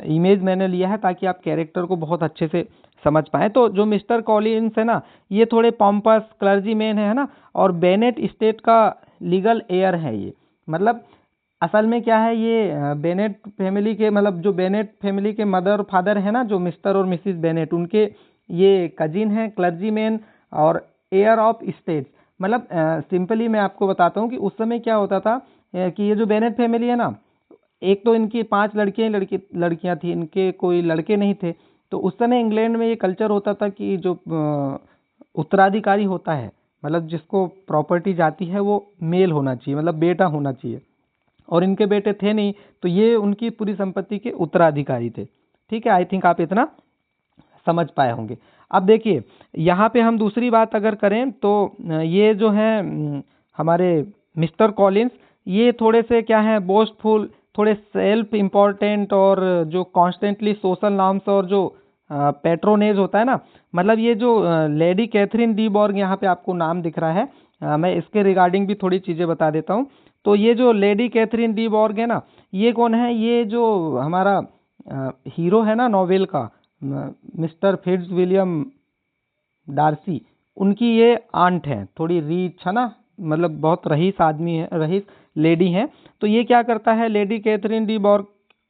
इमेज मैंने लिया है ताकि आप कैरेक्टर को बहुत अच्छे से समझ पाएँ। तो जो मिस्टर कॉलिंस है ना, ये थोड़े पॉम्पस क्लर्जी मैन है ना, और बेनेट स्टेट का लीगल एयर है ये। मतलब असल में क्या है, ये बेनेट फैमिली के, मतलब जो बेनेट फैमिली के मदर फादर है ना, जो मिस्टर और मिसिस बेनेट, उनके ये कजिन हैं, क्लर्जी मैन और एयर ऑफ स्टेट्स। मतलब सिंपली मैं आपको बताता हूँ कि उस समय क्या होता था कि ये जो बेनेट फैमिली है ना, एक तो इनकी 5 लड़कियां थी, इनके कोई लड़के नहीं थे। तो उस समय इंग्लैंड में ये कल्चर होता था कि जो उत्तराधिकारी होता है, मतलब जिसको प्रॉपर्टी जाती है, वो मेल होना चाहिए, मतलब बेटा होना चाहिए, और इनके बेटे थे नहीं, तो ये उनकी पूरी संपत्ति के उत्तराधिकारी थे। ठीक है, आई थिंक आप इतना समझ पाए होंगे। अब देखिए यहाँ पे हम दूसरी बात अगर करें तो ये जो है हमारे मिस्टर कॉलिंस, ये थोड़े से क्या है, बोस्टफुल, थोड़े सेल्फ इम्पोर्टेंट, और जो कॉन्स्टेंटली सोशल नॉर्म्स और जो पेट्रोनेज होता है ना, मतलब ये जो लेडी कैथरीन डी बॉर्ग, यहाँ पे आपको नाम दिख रहा है, मैं इसके रिगार्डिंग भी थोड़ी चीज़ें बता देता हूँ। तो ये जो लेडी कैथरीन डी बॉर्ग है ना, ये कौन है, ये जो हमारा हीरो है ना नॉवेल का, मिस्टर फिट्ज विलियम डार्सी, उनकी ये आंट है, थोड़ी रीच है ना, मतलब बहुत रईस आदमी है, रईस लेडी है। तो ये क्या करता है, लेडी कैथरीन डी बॉर्ग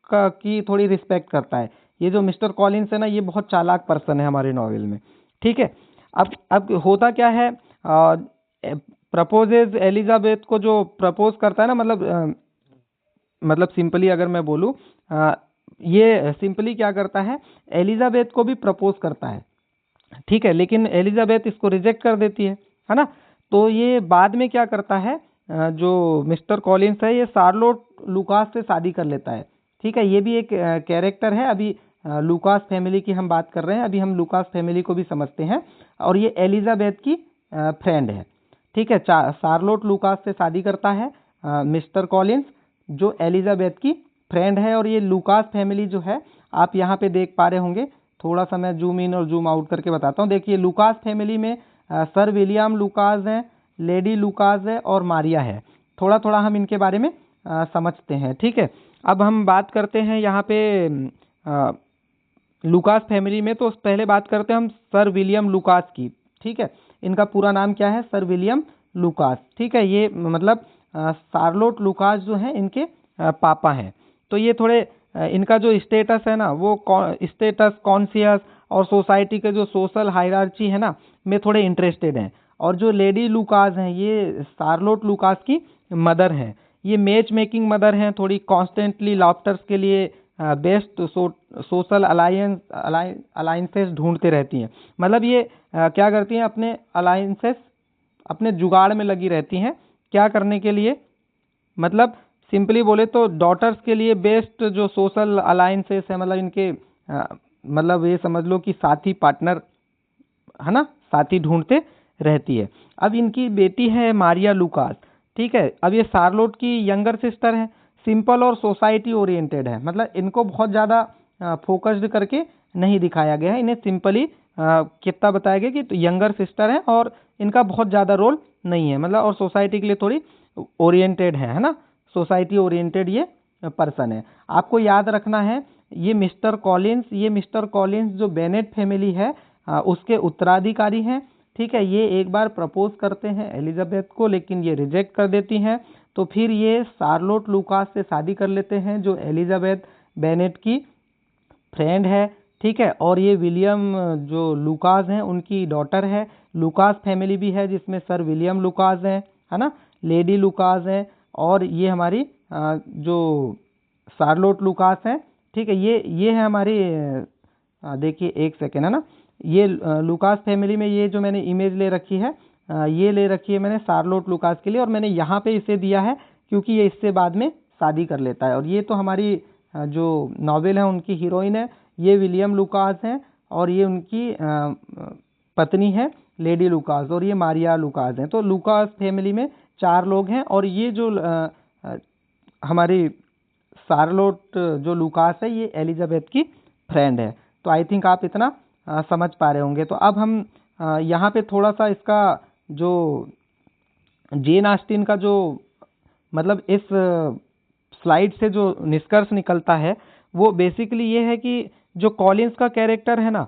का की थोड़ी रिस्पेक्ट करता है। ये जो मिस्टर कॉलिंस है ना, ये बहुत चालाक पर्सन है हमारे नॉवेल में। ठीक है, अब होता क्या है, प्रपोजेज एलिजाबेथ को, जो प्रपोज करता है ना, मतलब सिंपली अगर मैं बोलूँ, ये सिंपली क्या करता है, एलिजाबेथ को भी प्रपोज करता है। ठीक है, लेकिन एलिजाबेथ इसको रिजेक्ट कर देती है ना। तो ये बाद में क्या करता है, जो मिस्टर कॉलिंस है, ये शार्लोट लुकास से शादी कर लेता है। ठीक है, ये भी एक कैरेक्टर है। अभी लुकास फैमिली की हम बात कर रहे हैं, अभी हम लुकास फैमिली को भी समझते हैं, और ये एलिजाबेथ की फ्रेंड है। ठीक है, शार्लोट लुकास से शादी करता है मिस्टर कॉलिंस, जो एलिजाबेथ की फ्रेंड है। और ये लुकास फैमिली जो है, आप यहाँ पे देख पा रहे होंगे, थोड़ा सा मैं जूम इन और जूम आउट करके बताता हूँ। देखिए लुकास फैमिली में सर विलियम लुकास हैं, लेडी लुकास है और मारिया है। थोड़ा थोड़ा हम इनके बारे में समझते हैं। ठीक है, अब हम बात करते हैं यहाँ पे लुकास फैमिली में। तो पहले बात करते हैं हम सर विलियम लुकास की। ठीक है, इनका पूरा नाम क्या है, सर विलियम लुकास। ठीक है, ये मतलब शार्लोट लुकास जो है इनके पापा हैं। तो ये थोड़े इनका जो स्टेटस है ना, वो स्टेटस कॉन्शियस और सोसाइटी के जो सोशल हायरार्ची है ना, में थोड़े इंटरेस्टेड हैं। और जो लेडी लुकास हैं, ये शार्लोट लुकास की मदर हैं। ये मैच मेकिंग मदर हैं, थोड़ी कॉन्स्टेंटली लॉफ्टर्स के लिए बेस्ट सोशल अलायंसेस ढूंढते रहती हैं। मतलब ये क्या करती हैं, अपने अलायंसेस, अपने जुगाड़ में लगी रहती हैं। क्या करने के लिए, मतलब सिंपली बोले तो डॉटर्स के लिए बेस्ट जो सोशल अलायंसेस है, मतलब इनके मतलब ये समझ लो कि साथी, पार्टनर है ना, साथी ढूंढते रहती है। अब इनकी बेटी है मारिया लुकास। ठीक है, अब ये शार्लोट की यंगर सिस्टर है, सिंपल और सोसाइटी ओरिएंटेड है। मतलब इनको बहुत ज़्यादा फोकस्ड करके नहीं दिखाया गया है, इन्हें सिंपली कितना बताया गया कि तो यंगर सिस्टर है और इनका बहुत ज़्यादा रोल नहीं है, मतलब और सोसाइटी के लिए थोड़ी ओरिएंटेड है ना, सोसाइटी ओरिएंटेड ये पर्सन है। आपको याद रखना है, ये मिस्टर कॉलिंस जो बेनेट फैमिली है उसके उत्तराधिकारी हैं। ठीक है, ये एक बार प्रपोज करते हैं एलिजाबेथ को, लेकिन ये रिजेक्ट कर देती हैं। तो फिर ये शार्लोट लुकास से शादी कर लेते हैं जो एलिजाबेथ बेनेट की फ्रेंड है। ठीक है, और ये विलियम जो लुकास हैं उनकी डॉटर है। लुकास फैमिली भी है जिसमें सर विलियम लुकास हैं, है ना, लेडी लुकास हैं, और ये हमारी जो शार्लोट लुकास हैं। ठीक है, ये है हमारी देखिए एक सेकेंड, है ना, ये लुकास फैमिली में ये जो मैंने इमेज ले रखी है ये ले रखी है मैंने शार्लोट लुकास के लिए, और मैंने यहाँ पे इसे दिया है क्योंकि ये इससे बाद में शादी कर लेता है। और ये तो हमारी जो नॉवेल है उनकी हीरोइन है, ये विलियम लुकास हैं, और ये उनकी पत्नी है लेडी लुकास, और ये मारिया लुकास हैं। तो लुकास फैमिली में 4 लोग हैं, और ये जो हमारी शार्लोट जो लुकास है ये एलिजाबेथ की फ्रेंड है। तो आई थिंक आप इतना समझ पा रहे होंगे। तो अब हम यहाँ पे थोड़ा सा इसका जो जेन ऑस्टिन का जो मतलब इस स्लाइड से जो निष्कर्ष निकलता है वो बेसिकली ये है कि जो कॉलिंस का कैरेक्टर है ना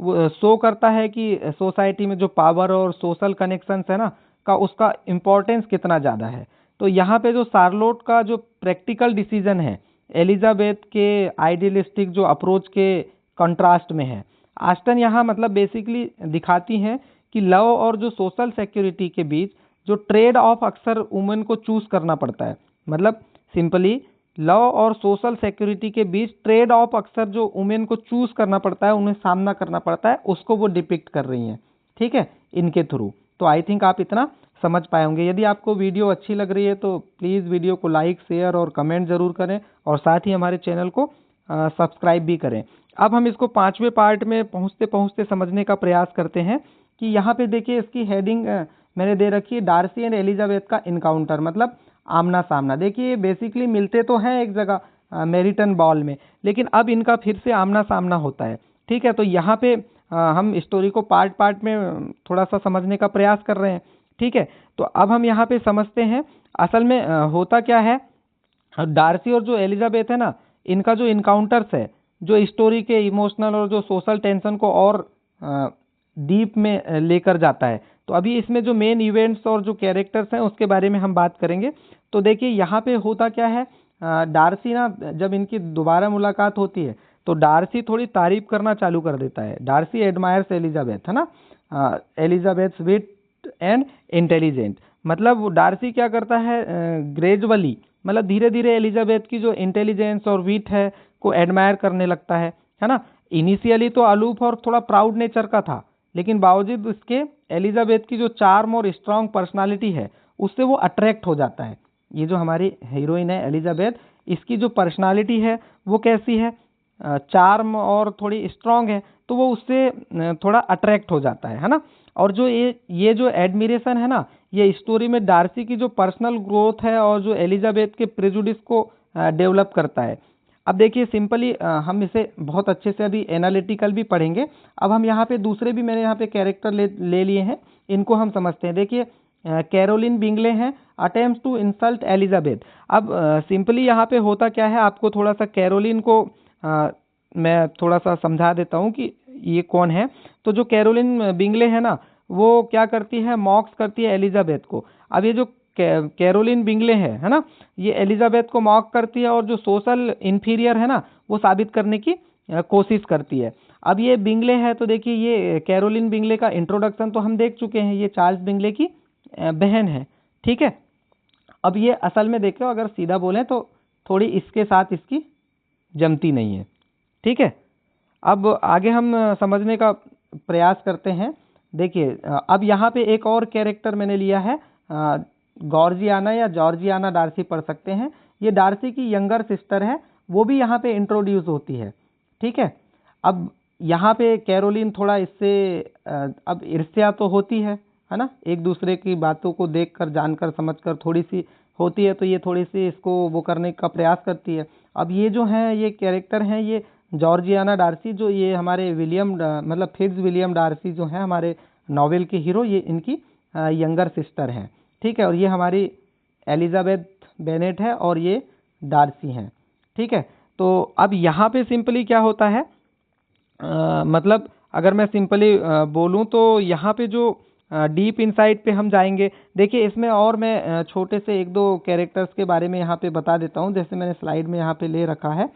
वो शो करता है कि सोसाइटी में जो पावर और सोशल कनेक्शंस है ना का उसका इम्पोर्टेंस कितना ज़्यादा है। तो यहाँ पे जो शार्लोट का जो प्रैक्टिकल डिसीजन है एलिजाबेथ के आइडियलिस्टिक जो अप्रोच के कंट्रास्ट में है। ऑस्टन यहाँ मतलब बेसिकली दिखाती हैं कि लव और जो सोशल सिक्योरिटी के बीच जो ट्रेड ऑफ अक्सर वुमेन को चूज करना पड़ता है। मतलब सिंपली लव और सोशल सिक्योरिटी के बीच ट्रेड ऑफ अक्सर जो वुमेन को चूज करना पड़ता है, उन्हें सामना करना पड़ता है, उसको वो डिपिक्ट कर रही हैं। ठीक है, इनके थ्रू। तो आई थिंक आप इतना समझ पाए होंगे। यदि आपको वीडियो अच्छी लग रही है तो प्लीज़ वीडियो को लाइक, शेयर और कमेंट ज़रूर करें, और साथ ही हमारे चैनल को सब्सक्राइब भी करें। अब हम इसको 5वें पार्ट में पहुँचते पहुँचते समझने का प्रयास करते हैं कि यहाँ पे देखिए इसकी हेडिंग मैंने दे रखी है डार्सी एंड एलिजाबेथ का इनकाउंटर, मतलब आमना सामना। देखिए बेसिकली मिलते तो हैं एक जगह मेरिटन बॉल में, लेकिन अब इनका फिर से आमना सामना होता है। ठीक है, तो यहाँ पे हम स्टोरी को पार्ट पार्ट में थोड़ा सा समझने का प्रयास कर रहे हैं। ठीक है, तो अब हम यहाँ पे समझते हैं असल में होता क्या है। डार्सी और जो एलिजाबेथ है ना इनका जो इनकाउंटर्स है जो स्टोरी के इमोशनल और जो सोशल टेंशन को और डीप में लेकर जाता है। तो अभी इसमें जो मेन इवेंट्स और जो कैरेक्टर्स हैं उसके बारे में हम बात करेंगे। तो देखिए यहाँ पे होता क्या है, डार्सी ना जब इनकी दोबारा मुलाकात होती है तो डार्सी थोड़ी तारीफ करना चालू कर देता है। डार्सी एडमायर्स एलिजाबेथ, है ना, एलिजाबेथ विट एंड इंटेलिजेंट। मतलब वो डार्सी क्या करता है ग्रेजुअली मतलब धीरे धीरे एलिजाबेथ की जो इंटेलिजेंस और विट है को एडमायर करने लगता है ना। इनिशियली तो अलूफ और थोड़ा प्राउड नेचर का था, लेकिन बावजूद उसके एलिजाबेथ की जो चार्म और स्ट्रांग पर्सनालिटी है उससे वो अट्रैक्ट हो जाता है। ये जो हमारी हीरोइन है एलिजाबेथ, इसकी जो पर्सनालिटी है वो कैसी है, चार्म और थोड़ी स्ट्रांग है, तो वो उससे थोड़ा अट्रैक्ट हो जाता है ना। और जो ये जो एडमिरेशन है ना ये स्टोरी में डार्सी की जो पर्सनल ग्रोथ है और जो एलिजाबेथ के प्रेजुडिस को डेवलप करता है। अब देखिए सिंपली हम इसे बहुत अच्छे से अभी एनालिटिकल भी पढ़ेंगे। अब हम यहाँ पे दूसरे भी मैंने यहाँ पे कैरेक्टर ले लिए हैं, इनको हम समझते हैं। देखिए कैरोलिन बिंगले हैं, अटेम्प्ट टू इंसल्ट एलिजाबेथ। अब सिंपली यहाँ पे होता क्या है, आपको थोड़ा सा कैरोलिन को मैं थोड़ा सा समझा देता हूँ कि ये कौन है। तो जो कैरोलिन बिंगले है ना वो क्या करती है, मॉक्स करती है एलिजाबेथ को। अब ये जो कैरोलिन बिंगले है ना, ये एलिजाबेथ को मॉक करती है और जो सोशल इन्फीरियर है ना वो साबित करने की कोशिश करती है। अब ये बिंगले है तो देखिए ये कैरोलिन बिंगले का इंट्रोडक्शन तो हम देख चुके हैं, ये चार्ल्स बिंगले की बहन है। ठीक है, अब ये असल में देखो अगर सीधा बोलें तो थोड़ी इसके साथ इसकी जमती नहीं है। ठीक है, अब आगे हम समझने का प्रयास करते हैं। देखिए अब यहाँ पे एक और कैरेक्टर मैंने लिया है, गॉर्जियाना या जॉर्जियाना डार्सी पढ़ सकते हैं। ये डार्सी की यंगर सिस्टर है, वो भी यहाँ पे इंट्रोड्यूस होती है। ठीक है, अब यहाँ पे कैरोलिन थोड़ा इससे अब ईर्ष्या तो होती है ना, एक दूसरे की बातों को देखकर जानकर समझकर थोड़ी सी होती है, तो ये थोड़ी सी इसको वो करने का प्रयास करती है। अब ये जो हैं ये कैरेक्टर हैं ये जॉर्जियाना डार्सी, जो ये हमारे विलियम मतलब फिट्ज विलियम डार्सी जो है हमारे नॉवेल के हीरो, ये इनकी यंगर सिस्टर हैं। ठीक है, और ये हमारी एलिजाबेथ बेनेट है और ये डार्सी हैं। ठीक है, तो अब यहाँ पे सिंपली क्या होता है, मतलब अगर मैं सिंपली बोलूँ तो यहाँ पे जो डीप इनसाइट पे हम जाएंगे। देखिए इसमें और मैं छोटे से एक दो कैरेक्टर्स के बारे में यहाँ पे बता देता हूँ, जैसे मैंने स्लाइड में यहाँ पे ले रखा है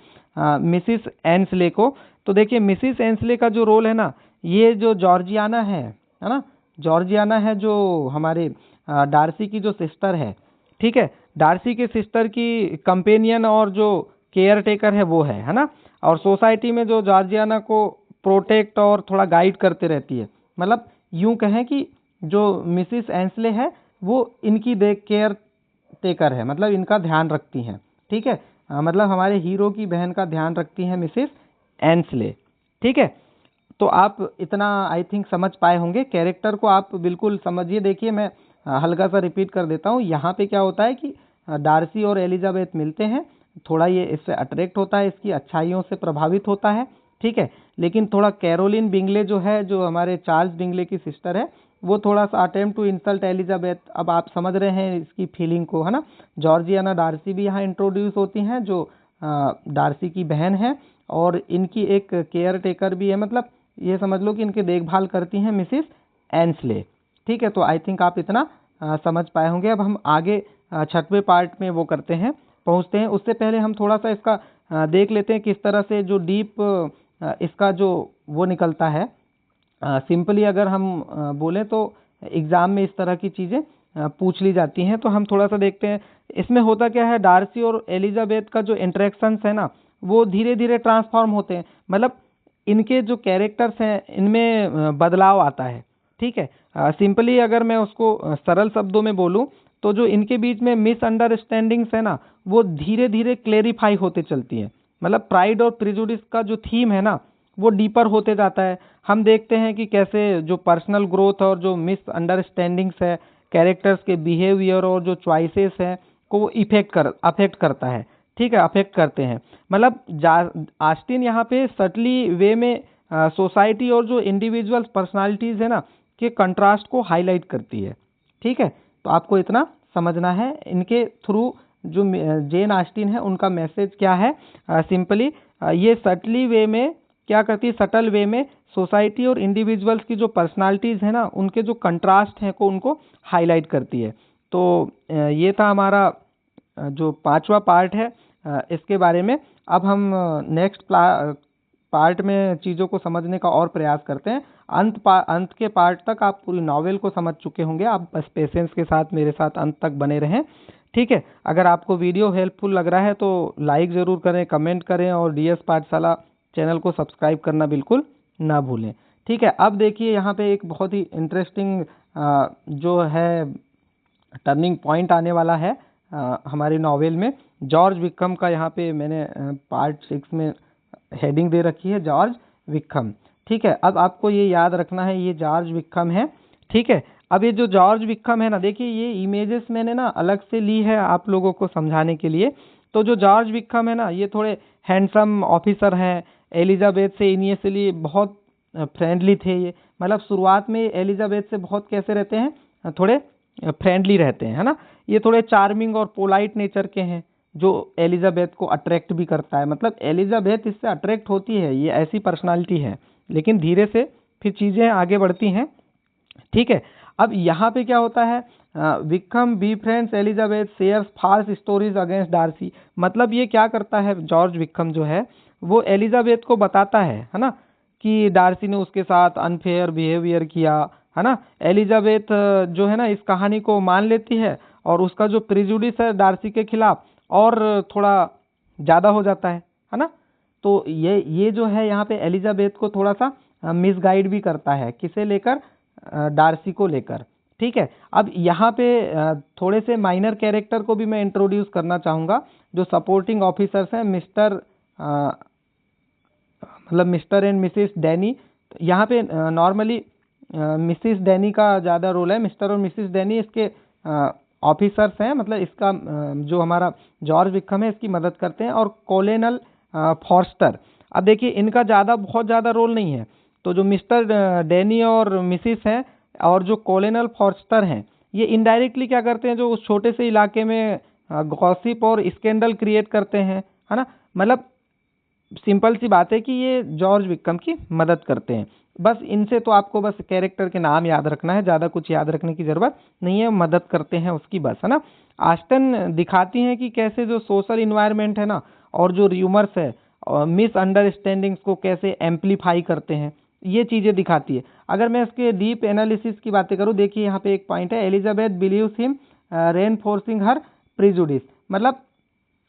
मिसिस एंसले को। तो देखिए मिसिस एंसले का जो रोल है ना, ये जो जॉर्जियाना है ना, जॉर्जियाना है जो हमारे डार्सी की जो सिस्टर है, ठीक है, डार्सी के सिस्टर की कंपेनियन और जो केयर टेकर है वो है ना। और सोसाइटी में जो जॉर्जियाना को प्रोटेक्ट और थोड़ा गाइड करते रहती है। मतलब यूं कहें कि जो मिसिस एंसले है वो इनकी देख केयर टेकर है, मतलब इनका ध्यान रखती हैं, ठीक है। मतलब हमारे हीरो की बहन का ध्यान रखती हैं मिसिस एंसले, ठीक है। तो आप इतना आई थिंक समझ पाए होंगे, कैरेक्टर को आप बिल्कुल समझिए। देखिए मैं हल्का सा रिपीट कर देता हूँ। यहाँ पे क्या होता है कि डार्सी और एलिजाबेथ मिलते हैं, थोड़ा ये इससे अट्रैक्ट होता है, इसकी अच्छाइयों से प्रभावित होता है, ठीक है। लेकिन थोड़ा कैरोलिन बिंगले जो है, जो हमारे चार्ल्स बिंगले की सिस्टर है, वो थोड़ा सा अटेम्प्ट टू इंसल्ट एलिजाबेथ। अब आप समझ रहे हैं इसकी फीलिंग को, है ना। जॉर्जियाना डार्सी भी यहाँ इंट्रोड्यूस होती हैं, जो डार्सी की बहन है, और इनकी एक केयर टेकर भी है, मतलब ये समझ लो कि इनकी देखभाल करती हैं मिसिस एंसले, ठीक है। तो आई थिंक आप इतना समझ पाए होंगे। अब हम आगे छठवें पार्ट में वो करते हैं, पहुंचते हैं। उससे पहले हम थोड़ा सा इसका देख लेते हैं किस तरह से जो डीप इसका जो वो निकलता है। सिंपली अगर हम बोलें तो एग्ज़ाम में इस तरह की चीज़ें पूछ ली जाती हैं, तो हम थोड़ा सा देखते हैं इसमें होता क्या है। डार्सी और एलिजाबेथ का जो इंटरेक्शंस है ना, वो धीरे धीरे ट्रांसफॉर्म होते हैं, मतलब इनके जो कैरेक्टर्स हैं इनमें बदलाव आता है, ठीक है। सिंपली अगर मैं उसको सरल शब्दों में बोलूँ तो जो इनके बीच में मिसअंडरस्टैंडिंग्स है ना, वो धीरे धीरे क्लेरिफाई होते चलती है। मतलब प्राइड और प्रिजुडिस का जो थीम है ना, वो डीपर होते जाता है। हम देखते हैं कि कैसे जो पर्सनल ग्रोथ और जो मिसअंडरस्टैंडिंग्स है, कैरेक्टर्स के बिहेवियर और जो चॉइसेस हैं को अफेक्ट करता है, ठीक है, अफेक्ट करते हैं। मतलब आस्टिन यहाँ पे सटली वे में सोसाइटी और जो इंडिविजुअल पर्सनालिटीज़ है ना के कंट्रास्ट को हाईलाइट करती है, ठीक है। तो आपको इतना समझना है इनके थ्रू जो जेन आस्टिन है उनका मैसेज क्या है। सिंपली ये सटली वे में क्या करती है, सटल वे में सोसाइटी और इंडिविजुअल्स की जो पर्सनालिटीज़ है ना उनके जो कंट्रास्ट हैं को उनको हाईलाइट करती है। तो ये था हमारा जो पांचवा पार्ट है इसके बारे में। अब हम नेक्स्ट पार्ट में चीज़ों को समझने का और प्रयास करते हैं। अंत के पार्ट तक आप पूरी नॉवेल को समझ चुके होंगे, आप बस पेशेंस के साथ मेरे साथ अंत तक बने रहें, ठीक है। अगर आपको वीडियो हेल्पफुल लग रहा है तो लाइक ज़रूर करें, कमेंट करें, और डीएस पाठशाला चैनल को सब्सक्राइब करना बिल्कुल ना भूलें, ठीक है। अब देखिए यहाँ पे एक बहुत ही इंटरेस्टिंग जो है टर्निंग पॉइंट आने वाला है हमारी नॉवेल में। जॉर्ज विक्रम का यहाँ पे मैंने पार्ट 6 में हेडिंग दे रखी है, जॉर्ज विक्रम, ठीक है। अब आपको ये याद रखना है ये जॉर्ज विक्रम है, ठीक है। अब ये जो जॉर्ज विक्रम है ना, देखिए ये इमेजेस मैंने ना अलग से ली है आप लोगों को समझाने के लिए। तो जो जॉर्ज विक्रम है ना, ये थोड़े हैंडसम ऑफिसर हैं, एलिजाबेथ से इनिशियली बहुत फ्रेंडली थे ये। मतलब शुरुआत में एलिजाबेथ से बहुत कैसे रहते हैं, थोड़े फ्रेंडली रहते हैं, है ना। ये थोड़े चार्मिंग और पोलाइट नेचर के हैं, जो एलिजाबेथ को अट्रैक्ट भी करता है। मतलब एलिजाबेथ इससे अट्रैक्ट होती है, ये ऐसी पर्सनालिटी है। लेकिन धीरे से फिर चीज़ें आगे बढ़ती हैं, ठीक है। अब यहाँ पे क्या होता है, Wickham befriends Elizabeth shares false stories against Darcy. मतलब ये क्या करता है जॉर्ज विक्रम जो है, वो एलिजाबेथ को बताता है ना, कि डार्सी ने उसके साथ अनफेयर बिहेवियर किया, है ना। एलिजाबेथ जो है ना इस कहानी को मान लेती है, और उसका जो प्रिजुडिस है डार्सी के खिलाफ और थोड़ा ज़्यादा हो जाता है ना। तो ये जो है यहाँ पे एलिजाबेथ को थोड़ा सा मिसगाइड भी करता है, किसे लेकर, डार्सी को लेकर, ठीक है। अब यहाँ पे थोड़े से माइनर कैरेक्टर को भी मैं इंट्रोड्यूस करना चाहूँगा, जो सपोर्टिंग ऑफिसर्स हैं, मतलब मिस्टर एंड मिसिस डैनी। यहाँ पे नॉर्मली मिसिस डैनी का ज़्यादा रोल है, मिस्टर और मिसिस डैनी इसके ऑफिसर्स हैं, मतलब इसका जो हमारा जॉर्ज विक्रम है इसकी मदद करते हैं। और कॉलोनल फॉर्स्टर, अब देखिए इनका बहुत ज़्यादा रोल नहीं है। तो जो मिस्टर डैनी और मिसिस हैं और जो कॉलोनल फॉर्स्टर हैं, ये इनडायरेक्टली क्या करते हैं, जो उस छोटे से इलाके में गॉसिप और स्कैंडल क्रिएट करते हैं, है ना। मतलब सिंपल सी बात है कि ये जॉर्ज विक्रम की मदद करते हैं। बस इनसे तो आपको बस कैरेक्टर के नाम याद रखना है, ज़्यादा कुछ याद रखने की ज़रूरत नहीं है, मदद करते हैं उसकी बस, है ना। आस्टन दिखाती हैं कि कैसे जो सोशल इन्वायरमेंट है ना और जो र्यूमर्स है और मिसअंडरस्टैंडिंग्स को कैसे एम्पलीफाई करते हैं, ये चीज़ें दिखाती है। अगर मैं इसके डीप एनालिसिस की बातें करूँ, देखिए यहाँ पे एक पॉइंट है, एलिजाबेथ बिलीव्स हिम रेनफोर्सिंग हर प्रिजुडिस। मतलब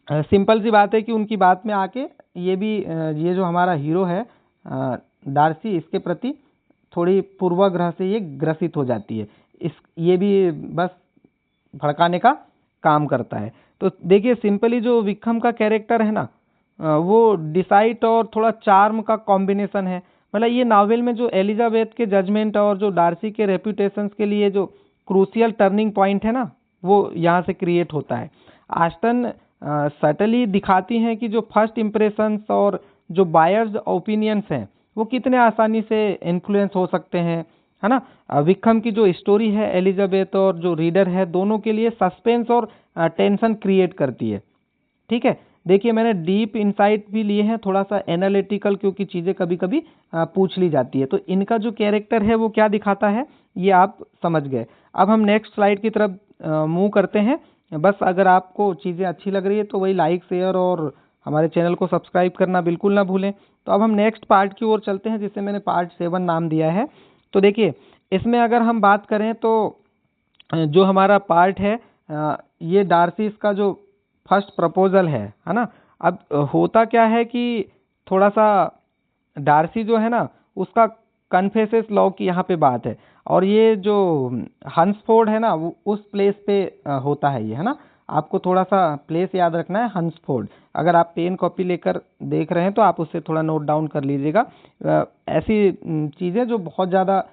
सिंपल सी बात है कि उनकी बात में आके ये भी ये जो हमारा हीरो है डार्सी, इसके प्रति थोड़ी पूर्वाग्रह से ये ग्रसित हो जाती है। इस ये भी बस भड़काने का काम करता है। तो देखिए सिंपली जो विक्रम का कैरेक्टर है ना वो डिसाइट और थोड़ा चार्म का कॉम्बिनेशन है। मतलब ये नावल में जो एलिजाबेथ के जजमेंट और जो डार्सी के रेपुटेशंस के लिए जो क्रूशियल टर्निंग पॉइंट है ना वो यहाँ से क्रिएट होता है। आस्टन सटली दिखाती हैं कि जो फर्स्ट इम्प्रेशंस और जो बायर्स ओपिनियंस हैं वो कितने आसानी से इन्फ्लुएंस हो सकते हैं, है ना। विक्रम की जो स्टोरी है एलिजाबेथ और जो रीडर है दोनों के लिए सस्पेंस और टेंशन क्रिएट करती है। ठीक है, देखिए मैंने डीप इंसाइट भी लिए हैं, थोड़ा सा एनालिटिकल, क्योंकि चीज़ें कभी कभी पूछ ली जाती है। तो इनका जो कैरेक्टर है वो क्या दिखाता है ये आप समझ गए। अब हम नेक्स्ट स्लाइड की तरफ मूव करते हैं। बस अगर आपको चीज़ें अच्छी लग रही है तो वही लाइक शेयर और हमारे चैनल को सब्सक्राइब करना बिल्कुल ना भूलें। तो अब हम नेक्स्ट पार्ट की ओर चलते हैं जिसे मैंने पार्ट 7 नाम दिया है। तो देखिए इसमें अगर हम बात करें तो जो हमारा पार्ट है ये डार्सी का जो फर्स्ट प्रपोजल है ना। अब होता क्या है कि थोड़ा सा डार्सी जो है ना उसका कन्फेसेस लॉ की यहाँ पे बात है, और ये जो हंसफोर्ड है ना वो उस प्लेस पे होता है ये, है ना। आपको थोड़ा सा प्लेस याद रखना है, हंसफोर्ड। अगर आप पेन कॉपी लेकर देख रहे हैं तो आप उससे थोड़ा नोट डाउन कर लीजिएगा। ऐसी चीज़ें जो बहुत ज़्यादा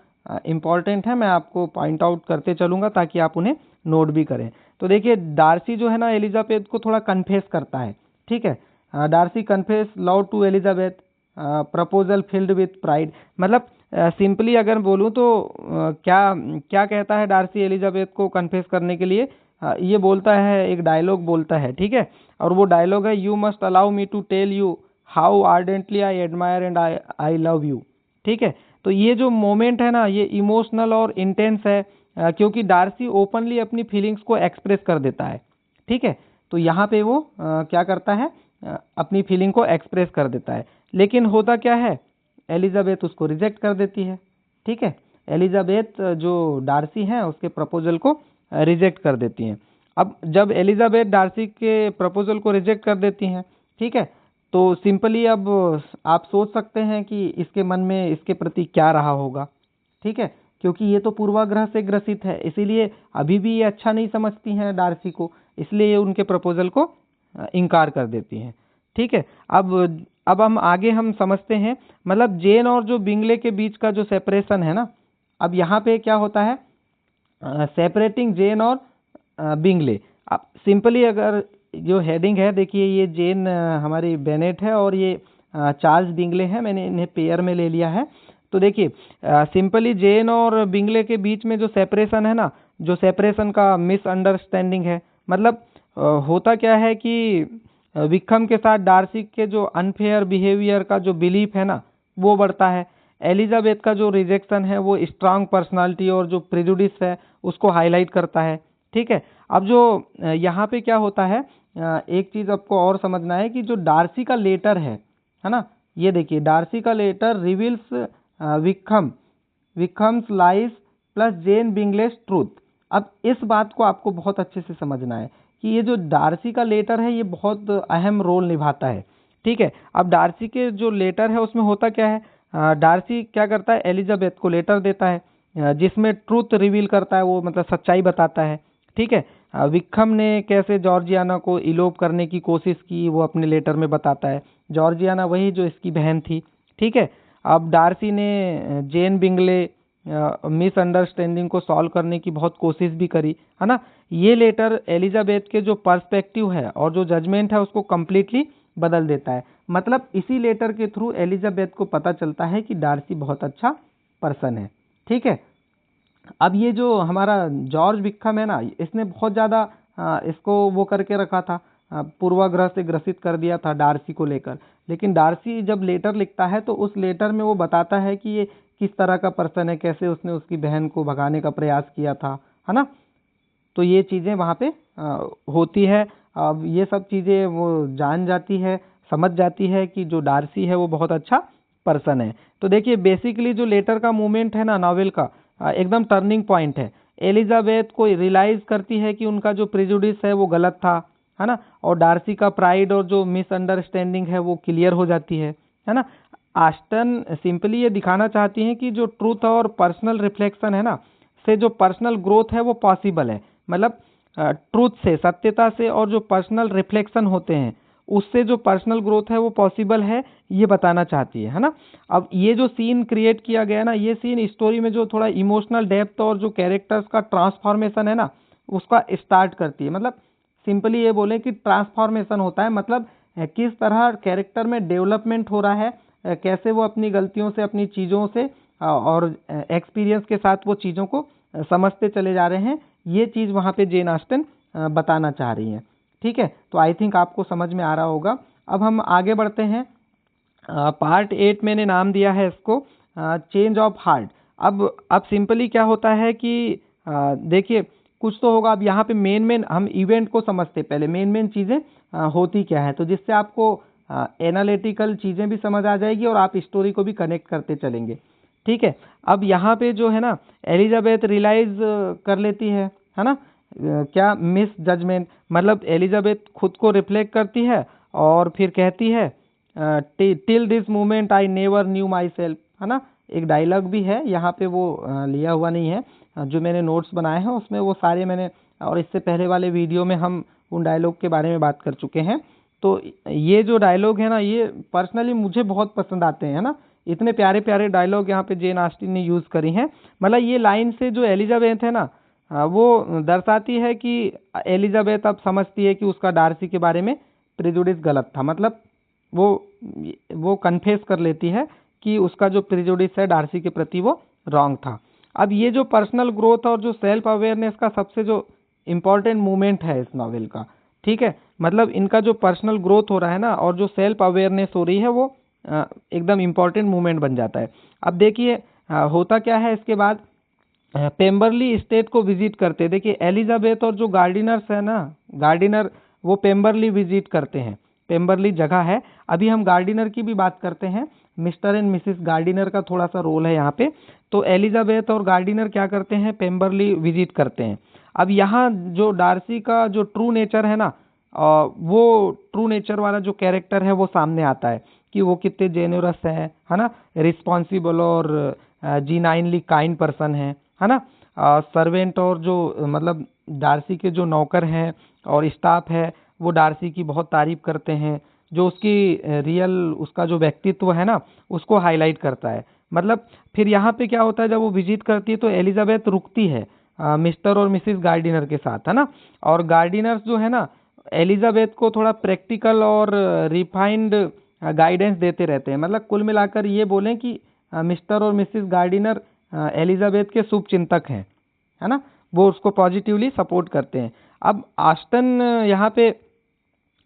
इम्पॉर्टेंट है मैं आपको पॉइंट आउट करते चलूँगा ताकि आप उन्हें नोट भी करें। तो देखिए डार्सी जो है ना एलिजाबेथ को थोड़ा कन्फेस करता है। ठीक है, Darcy confess love to Elizabeth, proposal filled with pride. मतलब सिंपली अगर बोलूँ तो क्या क्या कहता है डार्सी एलिजाबेथ को कन्फेस करने के लिए, ये बोलता है, एक डायलॉग बोलता है। ठीक है, और वो डायलॉग है, you must allow me to tell you how ardently I admire and I love you. ठीक है, तो ये जो मोमेंट है ना ये इमोशनल और इंटेंस है क्योंकि डार्सी ओपनली अपनी फीलिंग्स को एक्सप्रेस कर देता है। ठीक है, तो यहाँ पे वो क्या करता है, अपनी फीलिंग को एक्सप्रेस कर देता है। लेकिन होता क्या है, एलिजाबेथ उसको रिजेक्ट कर देती है। ठीक है, एलिजाबेथ जो डार्सी है उसके प्रपोजल को रिजेक्ट कर देती हैं। अब जब एलिजाबेथ डार्सी के प्रपोजल को रिजेक्ट कर देती हैं, ठीक है, तो सिंपली अब आप सोच सकते हैं कि इसके मन में इसके प्रति क्या रहा होगा। ठीक है, क्योंकि ये तो पूर्वाग्रह से ग्रसित है, इसीलिए अभी भी ये अच्छा नहीं समझती हैं डार्सी को, इसलिए ये उनके प्रपोजल को इनकार कर देती हैं। ठीक है, अब हम समझते हैं, मतलब जेन और जो बिंगले के बीच का जो सेपरेशन है ना, अब यहाँ पे क्या होता है, सेपरेटिंग जेन और बिंगले। अब सिंपली अगर जो हेडिंग है देखिए, ये जेन हमारी बेनेट है और ये चार्ल्स बिंगले हैं, मैंने इन्हें पेयर में ले लिया है। तो देखिए सिंपली जेन और बिंगले के बीच में जो सेपरेशन है ना, जो सेपरेशन का मिसअंडरस्टैंडिंग है। मतलब होता क्या है कि विक्रम के साथ डार्सी के जो अनफेयर बिहेवियर का जो बिलीफ है ना वो बढ़ता है। एलिजाबेथ का जो रिजेक्शन है वो स्ट्रांग पर्सनालिटी और जो प्रेजुडिस है उसको हाईलाइट करता है। ठीक है, अब जो यहाँ पे क्या होता है, एक चीज़ आपको और समझना है कि जो डार्सी का लेटर है ना, ये देखिए डार्सी का letter reveals Vikram's lies plus Jane Bingley's truth. अब इस बात को आपको बहुत अच्छे से समझना है कि ये जो डार्सी का लेटर है ये बहुत अहम रोल निभाता है। ठीक है, अब डार्सी के जो लेटर है उसमें होता क्या है, डार्सी क्या करता है, एलिजाबेथ को लेटर देता है जिसमें ट्रूथ रिवील करता है, वो मतलब सच्चाई बताता है। ठीक है, विक्रम ने कैसे जॉर्जियाना को इलोप करने की कोशिश की वो अपने लेटर में बताता है। जॉर्जियाना वही जो इसकी बहन थी। ठीक है, अब डार्सी ने जेन बिंगले मिसअंडरस्टैंडिंग को सॉल्व करने की बहुत कोशिश भी करी, है ना। ये लेटर एलिजाबेथ के जो पर्सपेक्टिव है और जो जजमेंट है उसको कम्प्लीटली बदल देता है। मतलब इसी लेटर के थ्रू एलिजाबेथ को पता चलता है कि डार्सी बहुत अच्छा पर्सन है। ठीक है, अब ये जो हमारा जॉर्ज विक्रम है ना इसने बहुत ज़्यादा इसको वो करके रखा था, पूर्वाग्रह से ग्रसित कर दिया था डार्सी को लेकर। लेकिन डार्सी जब लेटर लिखता है तो उस लेटर में वो बताता है कि ये किस तरह का पर्सन है, कैसे उसने उसकी बहन को भगाने का प्रयास किया था, है ना। तो ये चीज़ें वहाँ पे होती है। अब ये सब चीज़ें वो जान जाती है, समझ जाती है कि जो डार्सी है वो बहुत अच्छा पर्सन है। तो देखिए बेसिकली जो लेटर का मूवमेंट है ना नॉवेल का, एकदम टर्निंग पॉइंट है। एलिजाबेथ को रियलाइज करती है कि उनका जो प्रेजुडिस है वो गलत था, है ना, और डार्सी का प्राइड और जो मिसअंडरस्टैंडिंग है वो क्लियर हो जाती है ना। आस्टन सिंपली ये दिखाना चाहती हैं कि जो ट्रूथ और पर्सनल रिफ्लेक्शन है ना, से जो पर्सनल ग्रोथ है वो पॉसिबल है। मतलब ट्रूथ से, सत्यता से, और जो पर्सनल रिफ्लेक्शन होते हैं उससे जो पर्सनल ग्रोथ है वो पॉसिबल है, ये बताना चाहती है ना। अब ये जो सीन क्रिएट किया गया है ना, ये सीन स्टोरी में जो थोड़ा इमोशनल डेप्थ और जो कैरेक्टर्स का ट्रांसफॉर्मेशन है ना उसका स्टार्ट करती है। मतलब सिंपली ये बोले कि ट्रांसफॉर्मेशन होता है, मतलब किस तरह कैरेक्टर में डेवलपमेंट हो रहा है, कैसे वो अपनी गलतियों से, अपनी चीज़ों से और एक्सपीरियंस के साथ वो चीज़ों को समझते चले जा रहे हैं। ये चीज़ वहाँ पे जेन ऑस्टन बताना चाह रही हैं। ठीक है, तो आई थिंक आपको समझ में आ रहा होगा। अब हम आगे बढ़ते हैं। पार्ट 8 मैंने नाम दिया है इसको चेंज ऑफ हार्ट। अब सिंपली क्या होता है कि देखिए कुछ तो होगा। अब यहाँ पे मेन हम इवेंट को समझते, पहले मेन चीज़ें होती क्या है, तो जिससे आपको एनालिटिकल चीज़ें भी समझ आ जाएगी और आप स्टोरी को भी कनेक्ट करते चलेंगे। ठीक है, अब यहाँ पे जो है ना एलिजाबेथ रियलाइज कर लेती है ना, क्या मिस जजमेंट, मतलब एलिजाबेथ खुद को रिफ्लेक्ट करती है और फिर कहती है till this moment I never knew my self, है ना। एक डायलॉग भी है यहाँ पे, वो लिया हुआ नहीं है, जो मैंने नोट्स बनाए हैं उसमें वो सारे मैंने, और इससे पहले वाले वीडियो में हम उन डायलॉग के बारे में बात कर चुके हैं। तो ये जो डायलॉग है ना, ये पर्सनली मुझे बहुत पसंद आते हैं ना। इतने प्यारे प्यारे डायलॉग यहाँ पे जेन ऑस्टिन ने यूज़ करी हैं। मतलब ये लाइन से जो एलिजाबेथ है ना, वो दर्शाती है कि एलिजाबेथ अब समझती है कि उसका डार्सी के बारे में प्रेजुडिस गलत था। मतलब वो कन्फेस कर लेती है कि उसका जो प्रेजुडिस है डार्सी के प्रति वो रॉन्ग था। अब ये जो पर्सनल ग्रोथ और जो सेल्फ अवेयरनेस का सबसे जो इम्पोर्टेंट मूवमेंट है इस नॉवेल का, ठीक है, मतलब इनका जो पर्सनल ग्रोथ हो रहा है ना और जो सेल्फ अवेयरनेस हो रही है वो एकदम इम्पोर्टेंट मूवमेंट बन जाता है। अब देखिए होता क्या है इसके बाद, पेम्बरली स्टेट को विजिट करते, देखिए एलिजाबेथ और जो गार्डिनर्स है ना, गार्डिनर वो पेम्बरली विजिट करते हैं। पेम्बरली जगह है, अभी हम गार्डिनर की भी बात करते हैं। मिस्टर एंड मिसिस गार्डिनर का थोड़ा सा रोल है यहाँ पे। तो एलिजाबेथ और गार्डिनर क्या करते हैं, पेम्बरली विजिट करते हैं। अब यहाँ जो डार्सी का जो ट्रू नेचर है ना, वो ट्रू नेचर वाला जो कैरेक्टर है वो सामने आता है कि वो कितने जेन्युरस है ना, रिस्पॉन्सिबल और जीनाइनली काइंड पर्सन है ना। सर्वेंट और जो मतलब डार्सी के जो नौकर हैं और स्टाफ है वो डार्सी की बहुत तारीफ करते हैं, जो उसकी रियल उसका जो व्यक्तित्व है ना उसको हाईलाइट करता है। मतलब फिर यहाँ पे क्या होता है, जब वो विजिट करती है तो एलिजाबेथ रुकती है मिस्टर और मिसिस गार्डिनर के साथ, है ना। और गार्डिनर्स जो है ना एलिजाबेथ को थोड़ा प्रैक्टिकल और रिफाइंड गाइडेंस देते रहते हैं। मतलब कुल मिलाकर ये बोलें कि मिस्टर और मिसिस गार्डिनर एलिजाबेथ के शुभ चिंतक हैं, है ना, वो उसको पॉजिटिवली सपोर्ट करते हैं। अब ऑस्टन यहाँ पे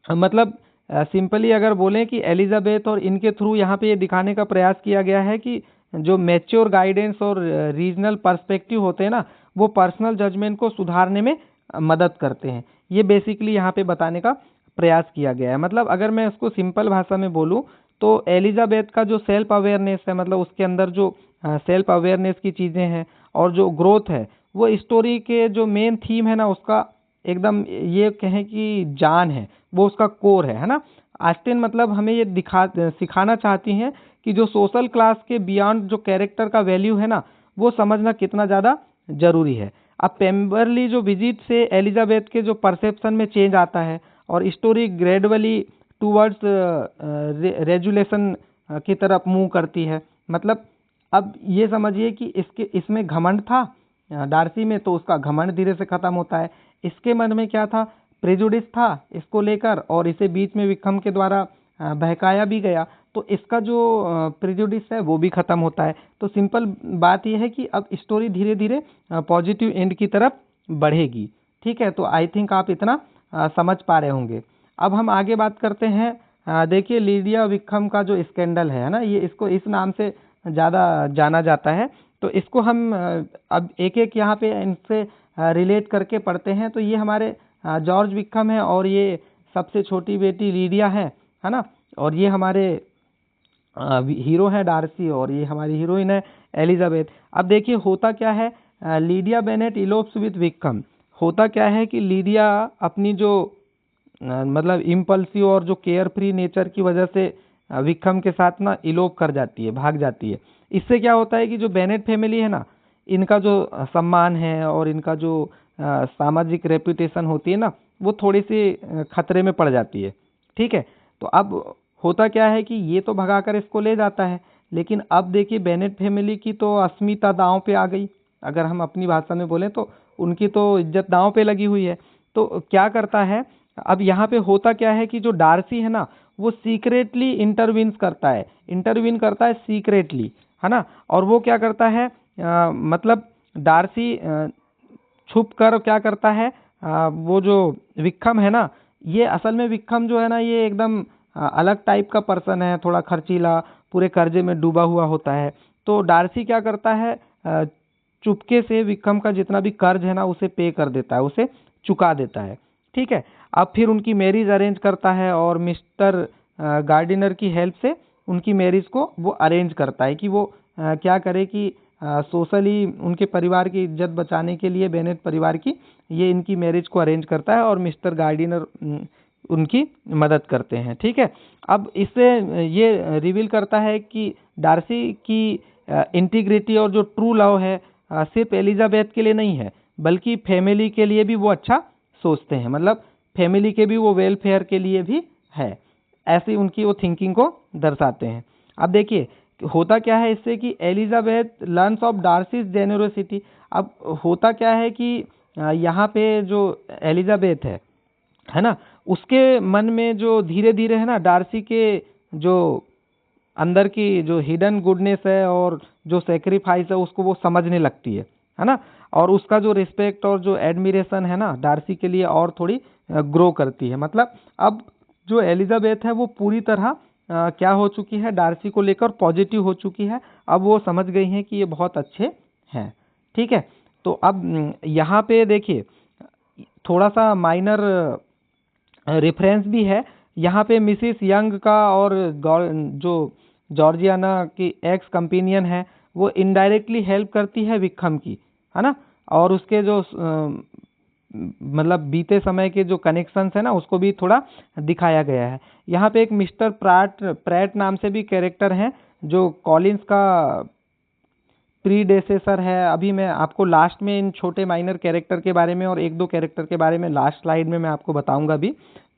मतलब सिंपली अगर बोलें कि एलिजाबेथ और इनके थ्रू यहाँ पे ये दिखाने का प्रयास किया गया है कि जो मैच्योर गाइडेंस और रीजनल पर्सपेक्टिव होते हैं ना वो पर्सनल जजमेंट को सुधारने में मदद करते हैं। ये बेसिकली यहाँ पे बताने का प्रयास किया गया है। मतलब अगर मैं उसको सिंपल भाषा में बोलूँ तो एलिजाबेथ का जो सेल्फ अवेयरनेस है, मतलब उसके अंदर जो सेल्फ अवेयरनेस की चीज़ें हैं और जो ग्रोथ है वो स्टोरी के जो मेन थीम है ना उसका एकदम ये कहें कि जान है, वो उसका कोर है ना। ऑस्टिन मतलब हमें ये सिखाना चाहती हैं कि जो सोशल क्लास के बियॉन्ड जो कैरेक्टर का वैल्यू है ना वो समझना कितना ज़्यादा ज़रूरी है। अब पेम्बरली जो विजिट से एलिजाबेथ के जो परसेप्शन में चेंज आता है और स्टोरी ग्रेजुअली टूवर्ड्स रेजुलेशन की तरफ मूव करती है। मतलब अब ये समझिए कि इसमें घमंड था डार्सी में, तो उसका घमंड धीरे से खत्म होता है। इसके मन में क्या था, प्रेजुडिस था इसको लेकर और इसे बीच में विक्रम के द्वारा बहकाया भी गया, तो इसका जो प्रेजुडिस है वो भी खत्म होता है। तो सिंपल बात यह है कि अब स्टोरी धीरे धीरे पॉजिटिव एंड की तरफ बढ़ेगी। ठीक है, तो आई थिंक आप इतना समझ पा रहे होंगे। अब हम आगे बात करते हैं। देखिए लीडिया विक्रम का जो स्कैंडल है ना, ये इसको इस नाम से ज़्यादा जाना जाता है। तो इसको हम अब एक एक यहाँ पे इनसे रिलेट करके पढ़ते हैं। तो ये हमारे जॉर्ज विक्रम है और ये सबसे छोटी बेटी लीडिया है ना। और ये हमारे हीरो है डार्सी और ये हमारी हीरोइन है एलिजाबेथ। अब देखिए होता क्या है, लीडिया बेनेट इलोप्स विद विक्रम। होता क्या है कि लीडिया अपनी जो मतलब इम्पल्सिव और जो केयर फ्री नेचर की वजह से विक्रम के साथ ना इलोप कर जाती है, भाग जाती है। इससे क्या होता है कि जो बेनेट फैमिली है ना, इनका जो सम्मान है और इनका जो सामाजिक रेपुटेशन होती है ना, वो थोड़ी सी खतरे में पड़ जाती है। ठीक है, तो अब होता क्या है कि ये तो भगाकर इसको ले जाता है, लेकिन अब देखिए बेनेट फैमिली की तो अस्मिता दांव पे आ गई। अगर हम अपनी भाषा में बोलें तो उनकी तो इज्जत दांव पे लगी हुई है। तो क्या करता है, अब यहाँ पे होता क्या है कि जो डार्सी है ना, वो सीक्रेटली इंटरवीन करता है सीक्रेटली, है ना। और वो क्या करता है, मतलब डार्सी छुप कर क्या करता है, वो जो विक्रम है ना, ये असल में विक्रम जो है ना, ये एकदम अलग टाइप का पर्सन है, थोड़ा खर्चीला, पूरे कर्जे में डूबा हुआ होता है। तो डार्सी क्या करता है, चुपके से विक्रम का जितना भी कर्ज है ना, उसे पे कर देता है, उसे चुका देता है। ठीक है, अब फिर उनकी मैरिज अरेंज करता है और मिस्टर गार्डिनर की हेल्प से उनकी मैरिज को वो अरेंज करता है कि वो क्या करे कि सोशली उनके परिवार की इज्जत बचाने के लिए, बेनेट परिवार की, ये इनकी मैरिज को अरेंज करता है और मिस्टर गार्डिनर उनकी मदद करते हैं। ठीक है, अब इससे ये रिवील करता है कि डार्सी की इंटीग्रिटी और जो ट्रू लव है सिर्फ एलिजाबेथ के लिए नहीं है, बल्कि फैमिली के लिए भी वो अच्छा सोचते हैं, मतलब फैमिली के भी वो वेलफेयर के लिए भी है। ऐसी उनकी वो थिंकिंग को दर्शाते हैं। अब देखिए होता क्या है इससे कि Elizabeth learns of Darcy's generosity. अब होता क्या है कि यहाँ पे जो एलिजाबेथ है ना, उसके मन में जो धीरे धीरे है ना, डार्सी के जो अंदर की जो हिडन गुडनेस है और जो सेक्रीफाइस है, उसको वो समझने लगती है ना। और उसका जो रिस्पेक्ट और जो एडमिरेशन है ना डार्सी के लिए और थोड़ी ग्रो करती है। मतलब अब जो एलिजाबेथ है वो पूरी तरह क्या हो चुकी है, डार्सी को लेकर पॉजिटिव हो चुकी है। अब वो समझ गई हैं कि ये बहुत अच्छे हैं। ठीक है, तो अब यहाँ पे देखिए थोड़ा सा माइनर रेफरेंस भी है। यहाँ पे मिसिस यंग का और जो जॉर्जियाना की एक्स कंपेनियन है, वो इनडायरेक्टली हेल्प करती है विक्रम की, है ना। और उसके जो मतलब बीते समय के जो कनेक्शंस है ना, उसको भी थोड़ा दिखाया गया है। यहाँ पे एक मिस्टर प्रैट नाम से भी कैरेक्टर हैं, जो कॉलिंस का प्रीडेसेसर है। अभी मैं आपको लास्ट में इन छोटे माइनर कैरेक्टर के बारे में और एक दो कैरेक्टर के बारे में लास्ट स्लाइड में मैं आपको बताऊंगा भी।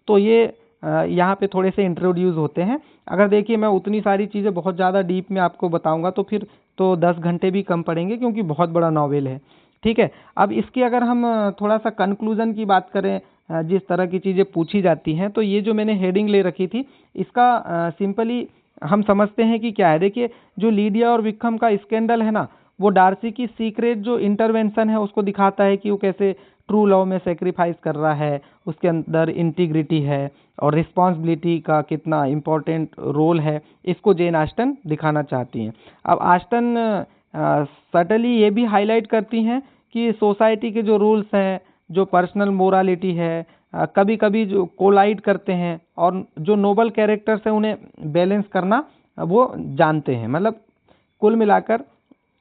तो ये यहाँ पे थोड़े से इंट्रोड्यूस होते हैं। अगर देखिए मैं उतनी सारी चीज़ें बहुत ज़्यादा डीप में आपको बताऊंगा तो फिर तो 10 घंटे भी कम पड़ेंगे, क्योंकि बहुत बड़ा नॉवेल है। ठीक है, अब इसकी अगर हम थोड़ा सा कंक्लूजन की बात करें, जिस तरह की चीज़ें पूछी जाती हैं, तो ये जो मैंने हेडिंग ले रखी थी, इसका सिंपली हम समझते हैं कि क्या है। देखिए जो लीडिया और विक्रम का स्कैंडल है ना, वो डार्सी की सीक्रेट जो इंटरवेंशन है उसको दिखाता है कि वो कैसे ट्रू लव में सेक्रीफाइस कर रहा है, उसके अंदर इंटीग्रिटी है और रिस्पॉन्सिबिलिटी का कितना इम्पोर्टेंट रोल है, इसको जेन ऑस्टन दिखाना चाहती हैं। अब ऑस्टन सटली ये भी हाईलाइट करती हैं कि सोसाइटी के जो रूल्स हैं, जो पर्सनल मोरालिटी है, कभी कभी जो कोलाइड करते हैं, और जो नोबल कैरेक्टर्स हैं उन्हें बैलेंस करना वो जानते हैं। मतलब कुल मिलाकर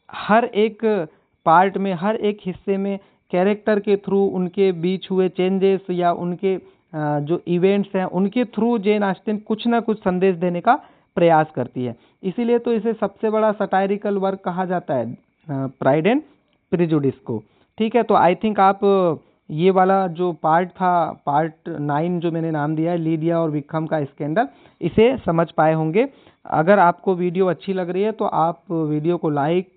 हर एक पार्ट में, हर एक हिस्से में कैरेक्टर के थ्रू उनके बीच हुए चेंजेस या उनके जो इवेंट्स हैं उनके थ्रू जेन ऑस्टन कुछ ना कुछ संदेश देने का प्रयास करती है। इसीलिए तो इसे सबसे बड़ा सटायरिकल वर्क कहा जाता है, प्राइड एंड प्रेजुडिस को। ठीक है, तो आई थिंक आप ये वाला जो पार्ट था, पार्ट 9 जो मैंने नाम दिया है, लीडिया और विक्रम का स्कैंडल, इसे समझ पाए होंगे। अगर आपको वीडियो अच्छी लग रही है तो आप वीडियो को लाइक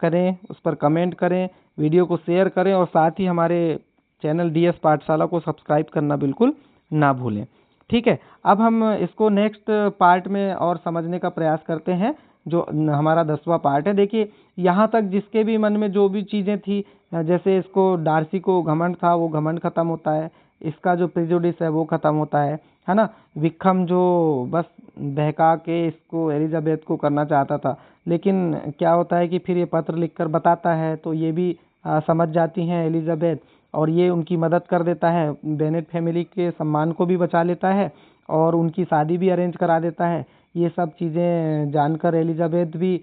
करें, उस पर कमेंट करें, वीडियो को शेयर करें और साथ ही हमारे चैनल डीएस पाठशाला को सब्सक्राइब करना बिल्कुल ना भूलें। ठीक है, अब हम इसको नेक्स्ट पार्ट में और समझने का प्रयास करते हैं, जो हमारा 10वां पार्ट है। देखिए यहाँ तक जिसके भी मन में जो भी चीज़ें थी, जैसे इसको डार्सी को घमंड था, वो घमंड खत्म होता है। इसका जो प्रेजुडिस है वो ख़त्म होता है ना। विक्रम जो बस बहका के इसको एलिजाबेथ को करना चाहता था, लेकिन क्या होता है कि फिर ये पत्र लिखकर बताता है तो ये भी समझ जाती हैं एलिजाबेथ, और ये उनकी मदद कर देता है। बेनेट फैमिली के सम्मान को भी बचा लेता है और उनकी शादी भी अरेंज करा देता है। ये सब चीज़ें जानकर एलिजाबेथ भी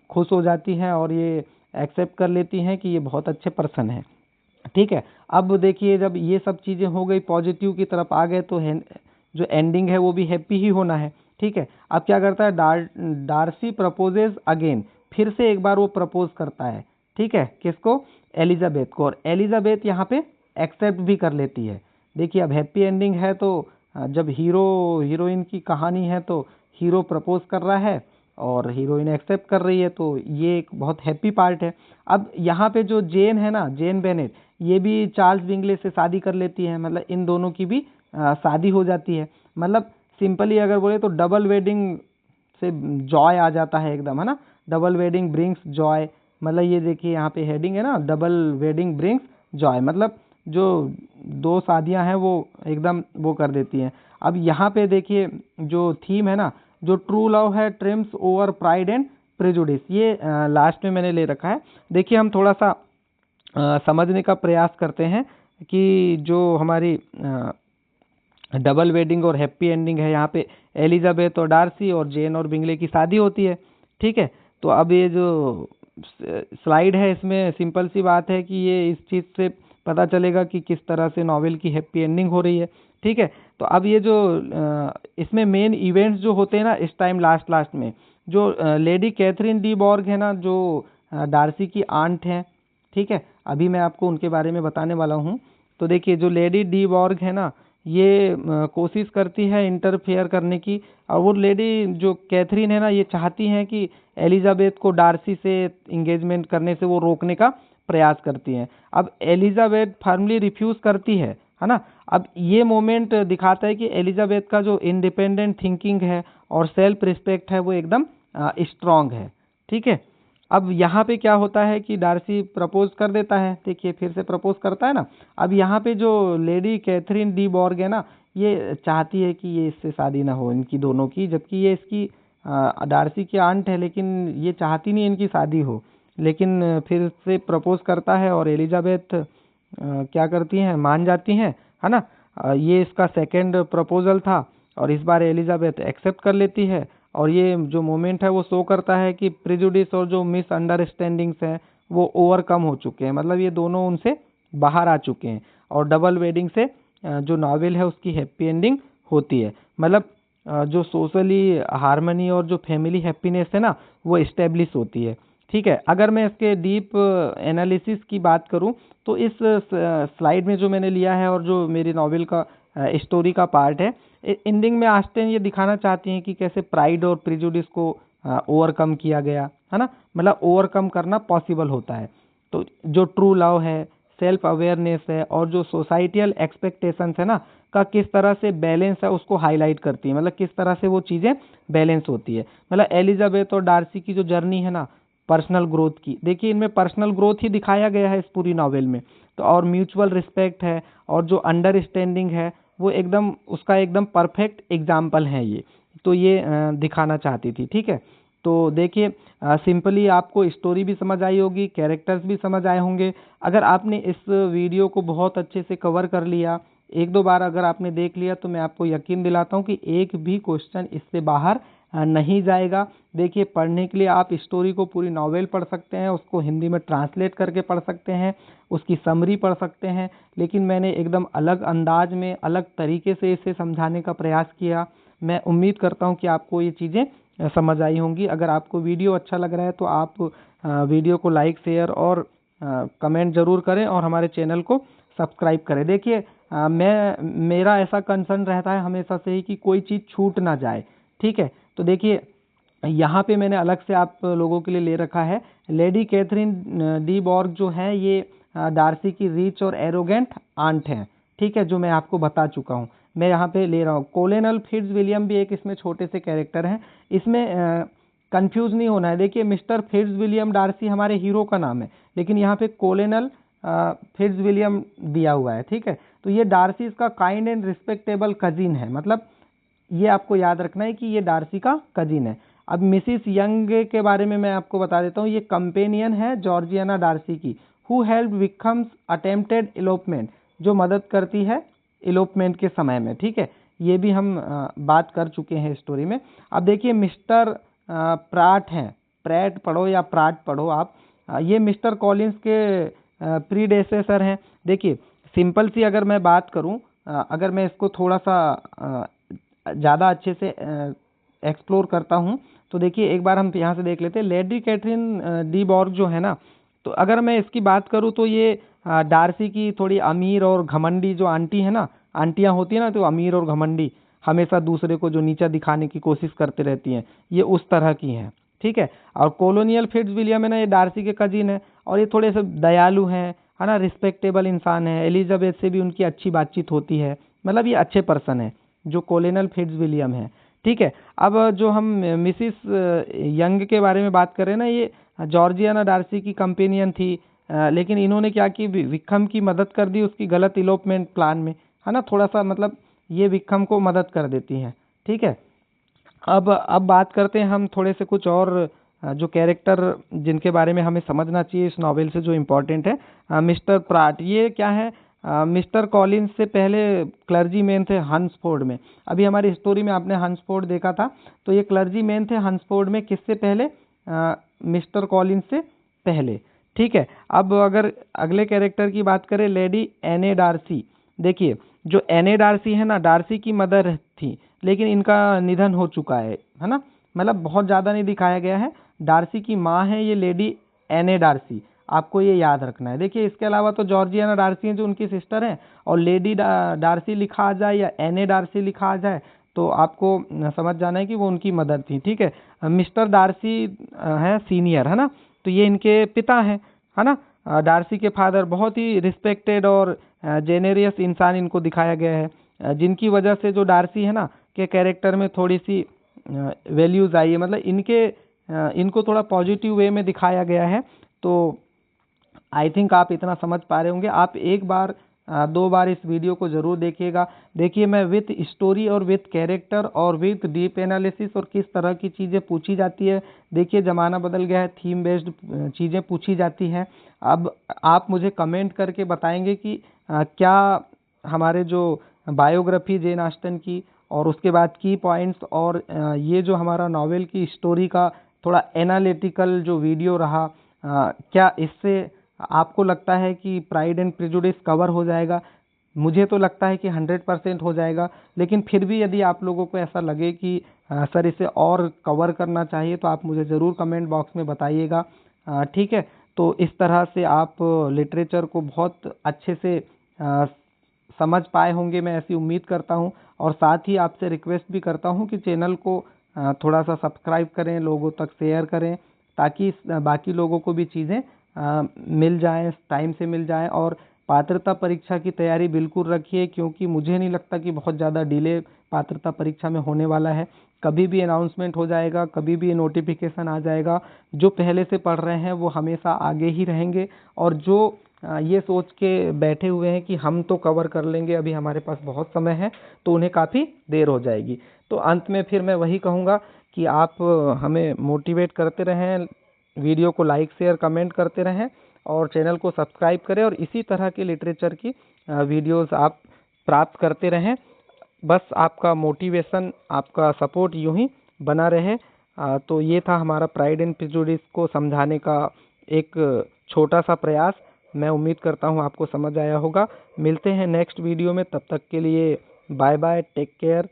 खुश हो जाती हैं और ये एक्सेप्ट कर लेती हैं कि ये बहुत अच्छे पर्सन हैं। ठीक है, अब देखिए जब ये सब चीज़ें हो गई, पॉजिटिव की तरफ आ गए, तो जो एंडिंग है वो भी हैप्पी ही होना है। ठीक है, अब क्या करता है, डार्सी प्रपोजेज अगेन, फिर से एक बार वो प्रपोज करता है। ठीक है, किसको? एलिजाबेथ को, और एलिजाबेथ यहाँ पे एक्सेप्ट भी कर लेती है। देखिए अब हैप्पी एंडिंग है, तो जब हीरो हीरोइन की कहानी है तो हीरो प्रपोज कर रहा है और हीरोइन एक्सेप्ट कर रही है, तो ये एक बहुत हैप्पी पार्ट है। अब यहाँ पे जो जेन है ना, जेन बेनेट, ये भी चार्ल्स बिंगले से शादी कर लेती है, मतलब इन दोनों की भी शादी हो जाती है। मतलब सिंपली अगर बोले तो डबल वेडिंग से जॉय आ जाता है एकदम, है ना। डबल वेडिंग ब्रिंग्स जॉय, मतलब ये देखिए यहाँ पे हेडिंग है ना, डबल वेडिंग ब्रिंग्स जॉय, मतलब जो दो शादियां हैं वो एकदम वो कर देती हैं। अब यहाँ पे देखिए जो थीम है ना, जो ट्रू लव है TRIMS over pride and prejudice, ये लास्ट में मैंने ले रखा है। देखिए हम थोड़ा सा समझने का प्रयास करते हैं कि जो हमारी डबल वेडिंग और हैप्पी एंडिंग है, यहाँ पे एलिजाबेथ और डार्सी और जेन और बिंगले की शादी होती है। ठीक है, तो अब ये जो स्लाइड है इसमें सिंपल सी बात है कि ये इस चीज़ से पता चलेगा कि किस तरह से नॉवेल की हैप्पी एंडिंग हो रही है। ठीक है, तो अब ये जो इसमें मेन इवेंट्स जो होते हैं ना इस टाइम लास्ट में, जो लेडी कैथरीन डी बॉर्ग है ना, जो डार्सी की आंट हैं। ठीक है, अभी मैं आपको उनके बारे में बताने वाला हूँ। तो देखिए जो लेडी डी बॉर्ग है ना, ये कोशिश करती है इंटरफेयर करने की, और वो लेडी जो कैथरीन है ना, ये चाहती हैं कि एलिजाबेथ को डार्सी से इंगेजमेंट करने से वो रोकने का प्रयास करती हैं। अब एलिजाबेथ फर्मली रिफ्यूज़ करती है ना। अब ये मोमेंट दिखाता है कि एलिजाबेथ का जो इंडिपेंडेंट थिंकिंग है और सेल्फ रिस्पेक्ट है वो एकदम स्ट्रांग है। ठीक है, अब यहाँ पे क्या होता है कि डार्सी प्रपोज कर देता है, देखिए फिर से प्रपोज करता है ना। अब यहाँ पे जो लेडी कैथरीन डी बॉर्ग है ना, ये चाहती है कि ये इससे शादी ना हो इनकी दोनों की, जबकि ये इसकी डार्सी की आंट है, लेकिन ये चाहती नहीं इनकी शादी हो। लेकिन फिर से प्रपोज करता है और एलिजाबेथ क्या करती हैं, मान जाती हैं, है ना। ये इसका सेकंड प्रपोजल था और इस बार एलिजाबेथ एक्सेप्ट कर लेती है, और ये जो मोमेंट है वो शो करता है कि प्रेजुडिस और जो मिसअंडरस्टैंडिंग्स हैं वो ओवरकम हो चुके हैं, मतलब ये दोनों उनसे बाहर आ चुके हैं, और डबल वेडिंग से जो नॉवेल है उसकी हैप्पी एंडिंग होती है। मतलब जो सोशली हार्मनी और जो फैमिली हैप्पीनेस है ना वो इस्टेब्लिश होती है। ठीक है, अगर मैं इसके डीप एनालिसिस की बात करूं तो इस स्लाइड में जो मैंने लिया है और जो मेरी नॉवेल का स्टोरी का पार्ट है, एंडिंग में आस्टेन ये दिखाना चाहती हैं कि कैसे प्राइड और प्रेजुडिस को ओवरकम किया गया, है ना। मतलब ओवरकम करना पॉसिबल होता है। तो जो ट्रू लव है, सेल्फ अवेयरनेस है, और जो सोसाइटियल एक्सपेक्टेशंस है ना का किस तरह से बैलेंस है उसको हाईलाइट करती है, मतलब किस तरह से वो चीज़ें बैलेंस होती है। मतलब एलिजाबेथ और डार्सी की जो जर्नी है ना पर्सनल ग्रोथ की, देखिए इनमें पर्सनल ग्रोथ ही दिखाया गया है इस पूरी नॉवेल में। तो और म्यूचुअल रिस्पेक्ट है और जो अंडरस्टैंडिंग है वो एकदम उसका एकदम परफेक्ट एग्जाम्पल है ये। तो ये दिखाना चाहती थी। ठीक है, तो देखिए सिंपली आपको स्टोरी भी समझ आई होगी, कैरेक्टर्स भी समझ आए होंगे। अगर आपने इस वीडियो को बहुत अच्छे से कवर कर लिया, एक दो बार अगर आपने देख लिया, तो मैं आपको यकीन दिलाता हूँ कि एक भी क्वेश्चन इससे बाहर नहीं जाएगा। देखिए पढ़ने के लिए आप स्टोरी को पूरी नॉवेल पढ़ सकते हैं, उसको हिंदी में ट्रांसलेट करके पढ़ सकते हैं, उसकी समरी पढ़ सकते हैं, लेकिन मैंने एकदम अलग अंदाज में अलग तरीके से इसे समझाने का प्रयास किया। मैं उम्मीद करता हूँ कि आपको ये चीज़ें समझ आई होंगी। अगर आपको वीडियो अच्छा लग रहा है तो आप वीडियो को लाइक, शेयर और कमेंट ज़रूर करें और हमारे चैनल को सब्सक्राइब करें। देखिए मेरा ऐसा कंसर्न रहता है हमेशा से ही कि कोई चीज़ छूट ना जाए। ठीक है, तो देखिए यहाँ पे मैंने अलग से आप लोगों के लिए ले रखा है, लेडी कैथरीन डी बॉर्ग जो है ये डार्सी की रिच और एरोगेंट आंट हैं। ठीक है, जो मैं आपको बता चुका हूँ। मैं यहाँ पे ले रहा हूँ कोलोनेल फिट्ज विलियम भी एक इसमें छोटे से कैरेक्टर हैं। इसमें कंफ्यूज नहीं होना है। देखिए मिस्टर फिट्ज विलियम डार्सी हमारे हीरो का नाम है, लेकिन यहाँ पे कोलोनेल फिट्ज विलियम दिया हुआ है। ठीक है, तो ये डार्सी इसका काइंड एंड रिस्पेक्टेबल कजिन है, मतलब ये आपको याद रखना है कि ये डार्सी का कजिन है। अब मिसिस यंग के बारे में मैं आपको बता देता हूँ, ये कंपेनियन है जॉर्जियाना डार्सी की, हु हेल्प विक्कम्स अटेम्प्टेड इलोपमेंट, जो मदद करती है इलोपमेंट के समय में। ठीक है, ये भी हम बात कर चुके हैं स्टोरी में। अब देखिए मिस्टर प्राट हैं, प्रैट पढ़ो या प्राट पढ़ो आप, ये मिस्टर कॉलिंस के प्रीडेसेसर हैं। देखिए सिंपल सी अगर मैं बात करूं, अगर मैं इसको थोड़ा सा ज़्यादा अच्छे से एक्सप्लोर करता हूं, तो देखिए एक बार हम यहाँ से देख लेते हैं। लेडी कैथरीन डी बॉर्ग जो है ना, तो अगर मैं इसकी बात करूं तो ये डार्सी की थोड़ी अमीर और घमंडी जो आंटी है ना, आंटियां होती है ना तो अमीर और घमंडी, हमेशा दूसरे को जो नीचा दिखाने की कोशिश करते रहती हैं, ये उस तरह की हैं। ठीक है, और कॉलोनियल फिट्जविलियम है ना, ये डार्सी के कजिन है और ये थोड़े से दयालु हैं, है ना, रिस्पेक्टेबल इंसान है। एलिजाबेथ से भी उनकी अच्छी बातचीत होती है, मतलब ये अच्छे पर्सन है जो कॉलोनियल फिट्जविलियम है। ठीक है, अब जो हम मिसिस यंग के बारे में बात कर रहे हैं ना, ये जॉर्जियाना डार्सी की कंपेनियन थी, लेकिन इन्होंने क्या की, विक्रम की मदद कर दी उसकी गलत इलोपमेंट प्लान में, है ना, थोड़ा सा मतलब ये विक्रम को मदद कर देती हैं। ठीक है, अब बात करते हैं हम थोड़े से कुछ और जो कैरेक्टर जिनके बारे में हमें समझना चाहिए इस नॉवेल से, जो इम्पोर्टेंट है। मिस्टर प्राट ये क्या है, मिस्टर कॉलिंस से पहले क्लर्जी मैन थे हंसफोर्ड में। अभी हमारी स्टोरी में आपने हंसफोर्ड देखा था, तो ये क्लर्जी मैन थे हंसफोर्ड में, किससे पहले, मिस्टर कॉलिंस से पहले। ठीक है, अब अगर अगले कैरेक्टर की बात करें, लेडी एने डार्सी। देखिए जो एने डार्सी है ना, डार्सी की मदर थी, लेकिन इनका निधन हो चुका है ना, मतलब बहुत ज़्यादा नहीं दिखाया गया है। डार्सी की माँ है ये लेडी एने डार्सी, आपको ये याद रखना है। देखिए इसके अलावा तो जॉर्जियाना डार्सी हैं जो उनकी सिस्टर हैं, और लेडी डार्सी लिखा आ जाए या एने डार्सी लिखा आ जाए तो आपको समझ जाना है कि वो उनकी मदर थी। ठीक है, मिस्टर डार्सी हैं सीनियर, है ना, तो ये इनके पिता हैं, है ना। डार्सी के फादर बहुत ही रिस्पेक्टेड और जेनेरियस इंसान इनको दिखाया गया है, जिनकी वजह से जो डार्सी है ना के कैरेक्टर में थोड़ी सी वैल्यूज़ आई है, मतलब इनको थोड़ा पॉजिटिव वे में दिखाया गया है। तो आई थिंक आप इतना समझ पा रहे होंगे। आप एक बार 2 बार इस वीडियो को ज़रूर देखिएगा। देखिए मैं विथ स्टोरी और विथ कैरेक्टर और विथ डीप एनालिसिस और किस तरह की चीज़ें पूछी जाती है। देखिए ज़माना बदल गया है, थीम बेस्ड चीज़ें पूछी जाती हैं। अब आप मुझे कमेंट करके बताएंगे कि क्या हमारे जो बायोग्राफी जेन आस्टन की और उसके बाद की पॉइंट्स और ये जो हमारा नॉवेल की स्टोरी का थोड़ा एनालिटिकल जो वीडियो रहा, क्या इससे आपको लगता है कि प्राइड एंड प्रेजुडिस कवर हो जाएगा? मुझे तो लगता है कि 100% हो जाएगा, लेकिन फिर भी यदि आप लोगों को ऐसा लगे कि सर इसे और कवर करना चाहिए तो आप मुझे ज़रूर कमेंट बॉक्स में बताइएगा। ठीक है, तो इस तरह से आप लिटरेचर को बहुत अच्छे से समझ पाए होंगे, मैं ऐसी उम्मीद करता हूँ। और साथ ही आपसे रिक्वेस्ट भी करता हूँ कि चैनल को थोड़ा सा सब्सक्राइब करें, लोगों तक शेयर करें, ताकि बाकी लोगों को भी चीज़ें मिल जाएं, टाइम से मिल जाएं। और पात्रता परीक्षा की तैयारी बिल्कुल रखिए, क्योंकि मुझे नहीं लगता कि बहुत ज़्यादा डिले पात्रता परीक्षा में होने वाला है। कभी भी अनाउंसमेंट हो जाएगा, कभी भी नोटिफिकेशन आ जाएगा। जो पहले से पढ़ रहे हैं वो हमेशा आगे ही रहेंगे, और जो ये सोच के बैठे हुए हैं कि हम तो कवर कर लेंगे, अभी हमारे पास बहुत समय है, तो उन्हें काफ़ी देर हो जाएगी। तो अंत में फिर मैं वही कहूँगा कि आप हमें मोटिवेट करते रहें, वीडियो को लाइक शेयर कमेंट करते रहें और चैनल को सब्सक्राइब करें, और इसी तरह की लिटरेचर की वीडियोस आप प्राप्त करते रहें। बस आपका मोटिवेशन, आपका सपोर्ट यूं ही बना रहे। तो ये था हमारा प्राइड एंड प्रेजुडिस को समझाने का एक छोटा सा प्रयास। मैं उम्मीद करता हूँ आपको समझ आया होगा। मिलते हैं नेक्स्ट वीडियो में, तब तक के लिए बाय बाय, टेक केयर।